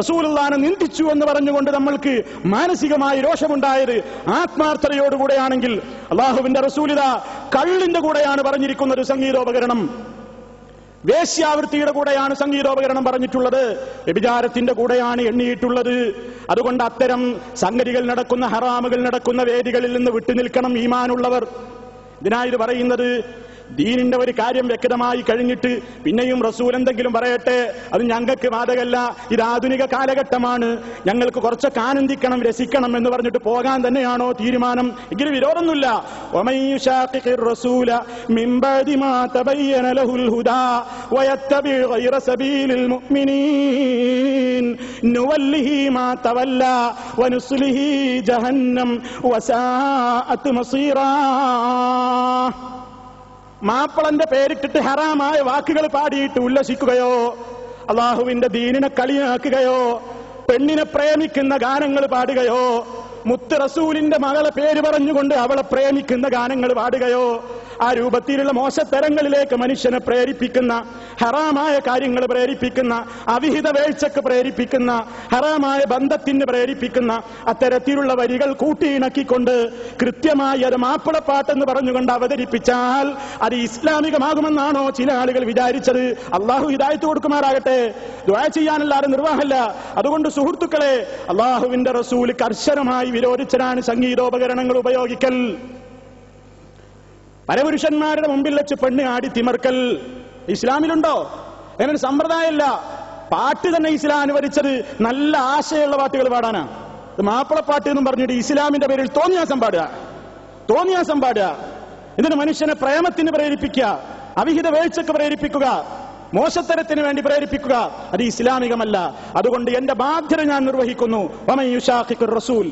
റസൂലുള്ളാഹിനെ നിന്ദിച്ചു എന്ന് പറഞ്ഞുകൊണ്ട് നമ്മൾക്ക് മാനസികമായി രോഷമുണ്ടായത് ആത്മാർത്ഥതയോടുകൂടെയാണെങ്കിൽ, അല്ലാഹുവിന്റെ റസൂലിതാ കള്ളിന്റെ കൂടെയാണ് പറഞ്ഞിരിക്കുന്നത് സംഗീതോപകരണം. വേശ്യാവൃത്തിയുടെ കൂടെയാണ് സംഗീതോപകരണം പറഞ്ഞിട്ടുള്ളത്. വ്യഭിചാരത്തിന്റെ കൂടെയാണ് എണ്ണിയിട്ടുള്ളത്. അതുകൊണ്ട് അത്തരം സംഗതികൾ നടക്കുന്ന, ഹറാമുകൾ നടക്കുന്ന വേദികളിൽ നിന്ന് വിട്ടുനിൽക്കണം ഈമാനുള്ളവർ. ഇതിനായത് പറയുന്നത്, ദീനിന്റെ ഒരു കാര്യം വ്യക്തമായി കഴിഞ്ഞിട്ട് പിന്നെയും റസൂൽ എന്തെങ്കിലും പറയട്ടെ, അത് ഞങ്ങൾക്ക് ബാധകല്ല, ഇത് ആധുനിക കാലഘട്ടമാണ്, ഞങ്ങൾക്ക് കുറച്ചൊക്കെ ആനന്ദിക്കണം, രസിക്കണം എന്ന് പറഞ്ഞിട്ട് പോകാൻ തന്നെയാണോ തീരുമാനം? എങ്കിലും വിരോധമൊന്നുമില്ല. മാപ്പിളന്റെ പേരിട്ടിട്ട് ഹറാമായ വാക്കുകൾ പാടിയിട്ട് ഉല്ലസിക്കുകയോ, അള്ളാഹുവിന്റെ ദീനിനെ കളിയാക്കുകയോ, പെണ്ണിനെ പ്രേമിക്കുന്ന ഗാനങ്ങൾ പാടുകയോ, മുത്ത് റസൂലിന്റെ മകളെ പേര് പറഞ്ഞുകൊണ്ട് അവളെ പ്രേമിക്കുന്ന ഗാനങ്ങൾ പാടുകയോ, ആ രൂപത്തിലുള്ള മോശത്തരങ്ങളിലേക്ക് മനുഷ്യനെ പ്രേരിപ്പിക്കുന്ന, ഹറാമായ കാര്യങ്ങൾ പ്രേരിപ്പിക്കുന്ന, അവിഹിത വേഴ്ചക്ക് പ്രേരിപ്പിക്കുന്ന, ഹറാമായ ബന്ധത്തിന് പ്രേരിപ്പിക്കുന്ന അത്തരത്തിലുള്ള വരികൾ കൂട്ടിയിണക്കിക്കൊണ്ട് കൃത്യമായി അത് മാപ്പിളപ്പാട്ടെന്ന് പറഞ്ഞുകൊണ്ട് അവതരിപ്പിച്ചാൽ അത് ഇസ്ലാമികമാകുമെന്നാണോ ചില ആളുകൾ വിചാരിച്ചത്? അള്ളാഹു ഹിദായത്ത് കൊടുക്കുമാറാകട്ടെ. ദുആ ചെയ്യാനല്ലാതെ നിർവാഹമല്ല. അതുകൊണ്ട് സുഹൃത്തുക്കളെ, അള്ളാഹുവിന്റെ റസൂൽ കർശനമായി വിരോധിച്ചതാണ് സംഗീതോപകരണങ്ങൾ ഉപയോഗിക്കൽ. പരപുരുഷന്മാരുടെ മുമ്പിൽ വെച്ച് പെണ്ണ് ആടി തിമർക്കൽ ഇസ്ലാമിലുണ്ടോ? അങ്ങനെ സമ്പ്രദായമല്ല. പാട്ട് തന്നെ ഇസ്ലാം അനുവദിച്ചത് നല്ല ആശയമുള്ള പാട്ടുകൾ പാടാനാ. മാപ്പിളപ്പാട്ട് എന്നും പറഞ്ഞിട്ട് ഇസ്ലാമിന്റെ പേരിൽ തോന്നിയാസം പാടുക. ഇതിന് മനുഷ്യനെ പ്രേമത്തിന് പ്രേരിപ്പിക്കുക, അവിഹിത വേഴ്ചക്ക് പ്രേരിപ്പിക്കുക, മോശത്തരത്തിന് വേണ്ടി പ്രേരിപ്പിക്കുക, അത് ഇസ്ലാമികമല്ല. അതുകൊണ്ട് എന്റെ ബാധ്യത ഞാൻ നിർവഹിക്കുന്നു. വമൻ യുശാഖിഖുർ റസൂൽ,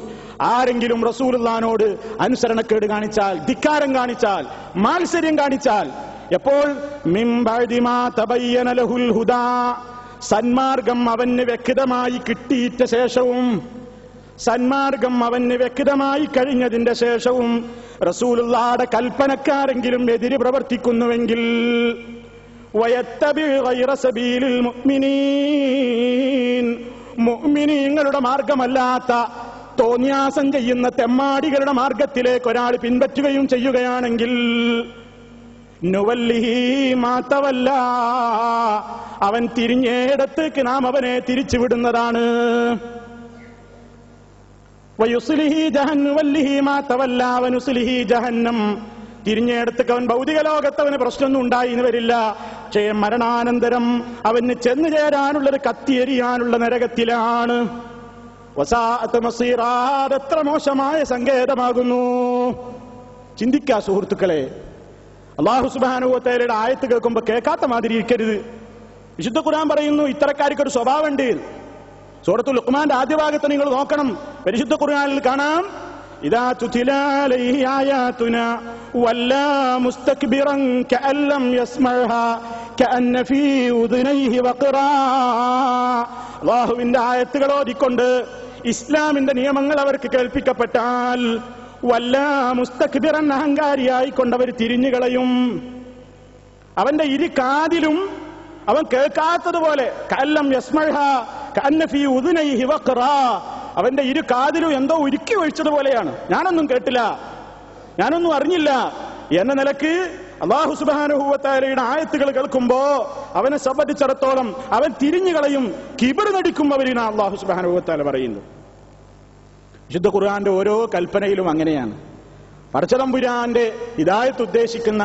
ആരെങ്കിലും റസൂലുള്ളാഹിനോട് അനുസരണക്കേട് കാണിച്ചാൽ, ധിക്കാരം കാണിച്ചാൽ, മാത്സര്യം കാണിച്ചാൽ, എപ്പോൾ മിൻ ബഅദി മാ തബയ്യന ലഹുൽ ഹുദാ, സന്മാർഗം അവന് വ്യക്തമായി കിട്ടിയിട്ട ശേഷവും, സന്മാർഗം അവന് വ്യക്തമായി കഴിഞ്ഞതിന്റെ ശേഷവും റസൂലുള്ളാഹിയുടെ കൽപ്പനക്കാരെങ്കിലും എതിര് പ്രവർത്തിക്കുന്നുവെങ്കിൽ, വയത്തബി ഗൈറ സബീലിൽ മുഅ്മിനീൻ, മുഅ്മിനീങ്ങളുടെ മാർഗമല്ലാത്ത തോന്നിയാസം ചെയ്യുന്ന തെമ്മാടികളുടെ മാർഗത്തിലേക്ക് ഒരാൾ പിൻപറ്റുകയും ചെയ്യുകയാണെങ്കിൽ, നുവല്ലിഹി മാ തവല്ല, അവൻ തിരിഞ്ഞേടത്തേക്ക് നാം അവനെ തിരിച്ചുവിടുന്നതാണ്. വയുസ്ലിഹി ജഹന്നം, വല്ലിഹി മാ തവല്ല വനുസ്ലിഹി ജഹന്നം, തിരിഞ്ഞെടുത്തേക്ക് അവൻ ഭൗതിക ലോകത്തവന് പ്രശ്നമൊന്നും ഉണ്ടായിന്ന് വരില്ല. പക്ഷേ മരണാനന്തരം അവന് ചെന്നു ചേരാനുള്ളത് കത്തിയെരിയാനുള്ള നരകത്തിലാണ്. വസാഅത്ത് മസീറാ, എത്ര മോശമായ സങ്കേതമാകുന്നു. ചിന്തിക്കാ സുഹൃത്തുക്കളെ. അല്ലാഹു സുബ്ഹാനഹു വ തആലയുടെ ആയത്ത് കേൾക്കുമ്പോൾ കേൾക്കാത്ത മാതിരി ഇരിക്കരുത്. വിശുദ്ധ ഖുർആൻ പറയുന്നു ഇത്തരക്കാർക്ക് ഒരു സ്വഭാവമുണ്ട്. സൂറത്തുൽ ലുഖ്മാന്റെ ആദ്യ ഭാഗത്ത് നിങ്ങൾ നോക്കണം. പരിശുദ്ധ ഖുർആനിൽ കാണാം, ഇദാ തുതിലാ അലൈഹി ആയാതുനാ വല്ലാ മുസ്തക്ബിറൻ കഅൻ ലം യസ്മഅഹാ കഅന്ന ഫീ ഉദുനൈഹി വഖറാ. അല്ലാഹുവിന്റെ ആയത്തുകൾ ഓതിക്കൊണ്ട് ഇസ്ലാമിന്റെ നിയമങ്ങൾ അവർക്ക് കേൾപ്പിക്കപ്പെട്ടാൽ വല്ലാ മുസ്തക്ബിറൻ, അഹങ്കാരിയായിക്കൊണ്ടവർ തിരിഞ്ഞുകളയും. അവന്റെ ഇരു കാതിലും അവൻ കേൾക്കാത്തതുപോലെ, കഅല്ലം യസ്മഅഹാ കഅന്ന ഫീ ഉദുനൈഹി വഖറാ, അവന്റെ ഇരു കാതിലും എന്തോ ഉരുക്കി ഒഴിച്ചതുപോലെയാണ്. ഞാനൊന്നും കേട്ടില്ല, ഞാനൊന്നും അറിഞ്ഞില്ല എന്ന നിലക്ക് അല്ലാഹു സുബ്ഹാനഹു വ തആലയുടെ ആയത്തുകൾ കേൾക്കുമ്പോ അവനെ സംബന്ധിച്ചിടത്തോളം അവൻ തിരിഞ്ഞുകളയും, കിബർ നടിക്കും അവരിനാ അല്ലാഹു സുബ്ഹാനഹു വ തആല പറയുന്നു. വിശുദ്ധ ഖുർആന്റെ ഓരോ കൽപ്പനയിലും അങ്ങനെയാണ്. പടച്ചതമ്പുരാന്റെ ഹിദായത്ത് ഉദ്ദേശിക്കുന്ന,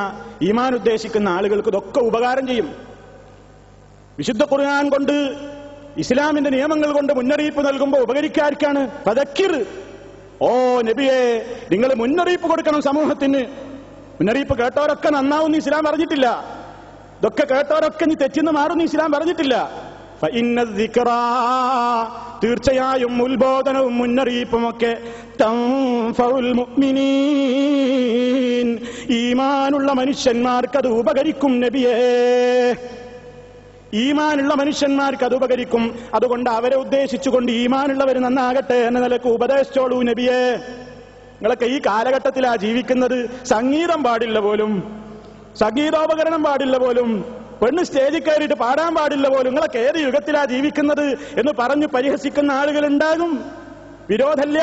ഈമാൻ ഉദ്ദേശിക്കുന്ന ആളുകൾക്ക് ഇതൊക്കെ ഉപകാരം ചെയ്യും. വിശുദ്ധ ഖുർആൻ കൊണ്ട്, ഇസ്ലാമിന്റെ നിയമങ്ങൾ കൊണ്ട് മുന്നറിയിപ്പ് നൽകുമ്പോൾ ഉപകരിക്കാർക്കാണ്? ഫദക്കിർ, ഓ നബിയെ, നിങ്ങൾ മുന്നറിയിപ്പ് കൊടുക്കണം സമൂഹത്തിന്. മുന്നറിയിപ്പ് കേട്ടവരൊക്കെ നന്നാവുന്ന ഇസ്ലാം പറഞ്ഞിട്ടില്ല. ഇതൊക്കെ കേട്ടവരൊക്കെ നീ തെറ്റിന്ന് മാറുന്ന ഇസ്ലാം പറഞ്ഞിട്ടില്ല. ഫഇന്ന ദിക്റാ, തീർച്ചയായും ഉത്ബോധനവും മുന്നറിയിപ്പുമൊക്കെ തൻഫഉൽ മുഅ്മിനീൻ, ഈമാനുള്ള മനുഷ്യന്മാർക്ക് അത് ഉപകരിക്കും നബിയേ. ഈമാനുള്ള മനുഷ്യന്മാർക്ക് അത് ഉപകരിക്കും. അതുകൊണ്ട് അവരെ ഉദ്ദേശിച്ചുകൊണ്ട് ഈമാനുള്ളവർ നന്നാകട്ടെ എന്ന നിലക്ക് ഉപദേശിച്ചോളൂ നബിയേ. നിങ്ങളൊക്കെ ഈ കാലഘട്ടത്തിലാ ജീവിക്കുന്നത്. സംഗീതം പാടില്ല പോലും, സംഗീതോപകരണം പാടില്ല പോലും, പെണ്ണ് സ്റ്റേജിൽ കയറിയിട്ട് പാടാൻ പാടില്ല പോലും. നിങ്ങളൊക്കെ ഏത് യുഗത്തിലാ ജീവിക്കുന്നത് എന്ന് പറഞ്ഞ് പരിഹസിക്കുന്ന ആളുകൾ ഉണ്ടാകും. വിരോധമില്ല.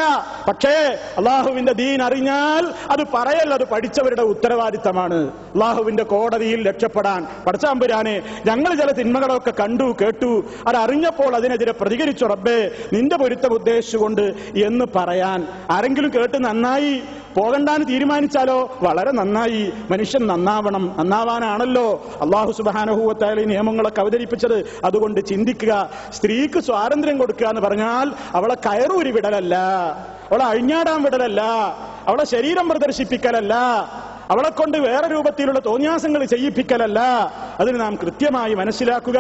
പക്ഷേ അള്ളാഹുവിന്റെ ദീൻ അറിഞ്ഞാൽ അത് പറയൽ, അത് പഠിച്ചവരുടെ ഉത്തരവാദിത്തമാണ്. അള്ളാഹുവിന്റെ കോടതിയിൽ രക്ഷപ്പെടാൻ പടച്ചാമ്പുരാനെ, ഞങ്ങൾ ചില തിന്മകളൊക്കെ കണ്ടു കേട്ടു, അതറിഞ്ഞപ്പോൾ അതിനെതിരെ പ്രതികരിച്ചു റബ്ബേ നിന്റെ പൊരുത്തം ഉദ്ദേശിച്ചുകൊണ്ട് എന്ന് പറയാൻ ആരെങ്കിലും കേട്ട് നന്നായി പോകണ്ടാന്ന് തീരുമാനിച്ചാലോ വളരെ നന്നായി. മനുഷ്യൻ നന്നാവണം, നന്നാവാനാണല്ലോ അള്ളാഹു സുബ്ഹാനഹു വ തആല ഈ നിയമങ്ങളൊക്കെ അവതരിപ്പിച്ചത്. അതുകൊണ്ട് ചിന്തിക്കുക. സ്ത്രീക്ക് സ്വാതന്ത്ര്യം കൊടുക്കുക എന്ന് പറഞ്ഞാൽ അവളെ കയറൂരി വിടലല്ല, അവളെ അഴിഞ്ഞാടാൻ വിടലല്ല, അവളെ ശരീരം പ്രദർശിപ്പിക്കലല്ല, അവളെ കൊണ്ട് വേറെ രൂപത്തിലുള്ള തോന്നിയാസങ്ങൾ ചെയ്യിപ്പിക്കലല്ല. അതിന് നാം കൃത്യമായി മനസ്സിലാക്കുക,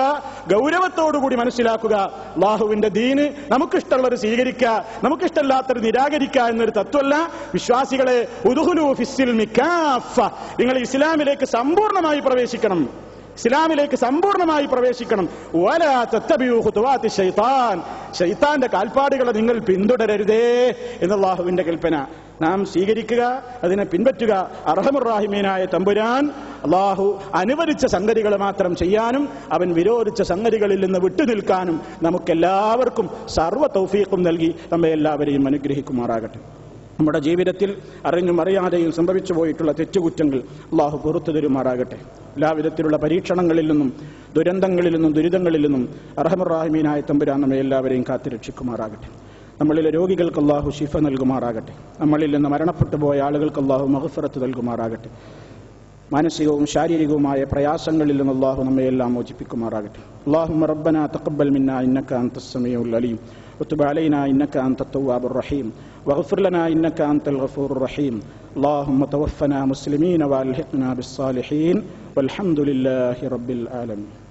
ഗൗരവത്തോടുകൂടി മനസ്സിലാക്കുക. അല്ലാഹുവിന്റെ ദീന് നമുക്കിഷ്ടമുള്ളത് സ്വീകരിക്കുക, നമുക്കിഷ്ടമില്ലാത്തത് നിരാകരിക്കുക എന്നൊരു തത്വമല്ല. വിശ്വാസികളെ, ഉദ്ഖുലൂ ഫിസ്സിൽമി കാഫ, നിങ്ങൾ ഇസ്ലാമിലേക്ക് സമ്പൂർണ്ണമായി പ്രവേശിക്കണം, ഇസ്ലാമിലേക്ക് സമ്പൂർണ്ണമായി പ്രവേശിക്കണം. വലാ തത്തബിഉ ഖുതുവാതി ശൈത്താൻ, ശൈത്താന്റെ കാൽപ്പാടുകളെ നിങ്ങൾ പിന്തുടരരുതേ എന്ന് അല്ലാഹുവിന്റെ കൽപ്പന. നാം സ്വീകരിക്കുക, അതിനെ പിൻപറ്റുക. അർഹമുർ റഹീമീനായ തമ്പുരാൻ അല്ലാഹു അനുവദിച്ച സംഗതികൾ മാത്രം ചെയ്യാനും അവൻ വിരോധിച്ച സംഗതികളിൽ നിന്ന് വിട്ടുനിൽക്കാനും നമുക്കെല്ലാവർക്കും സർവ്വ തൗഫീഖും നൽകി നമ്മെ എല്ലാവരെയും അനുഗ്രഹിക്കുമാറാകട്ടെ. നമ്മുടെ ജീവിതത്തിൽ അറിഞ്ഞും അറിയാതെയും സംഭവിച്ചു പോയിട്ടുള്ള തെറ്റുകുറ്റങ്ങൾ അല്ലാഹു പുറത്തു തരുമാറാകട്ടെ. എല്ലാവിധത്തിലുള്ള പരീക്ഷണങ്ങളിൽ നിന്നും ദുരന്തങ്ങളിൽ നിന്നും ദുരിതങ്ങളിൽ നിന്നും അർഹമുർ റഹീമീനായ തമ്പുരാൻ നമ്മെ എല്ലാവരെയും കാത്തുരക്ഷിക്കുമാറാകട്ടെ. നമ്മളിലെ രോഗികൾക്ക് അല്ലാഹു ശിഫ നൽകുമാറാകട്ടെ. നമ്മളിൽ നിന്ന് മരണപ്പെട്ടു പോയ ആളുകൾക്ക് അല്ലാഹു മഗ്ഫിറത്ത് നൽകുമാറാകട്ടെ. മാനസികവും ശാരീരികവുമായ പ്രയാസങ്ങളിൽ നിന്ന് അല്ലാഹു നമ്മയെല്ലാം മോചിപ്പിക്കുമാറാകട്ടെ. അല്ലാഹുമ്മ റബ്ബനാ തഖബ്ബൽ മിന്നാ ഇന്നക അൻതസ് സമീഉൽ അലീം وتب علينا إنك أنت التواب الرحيم واغفر لنا إنك أنت الغفور الرحيم اللهم توفنا مسلمين وألحقنا بالصالحين والحمد لله رب العالمين.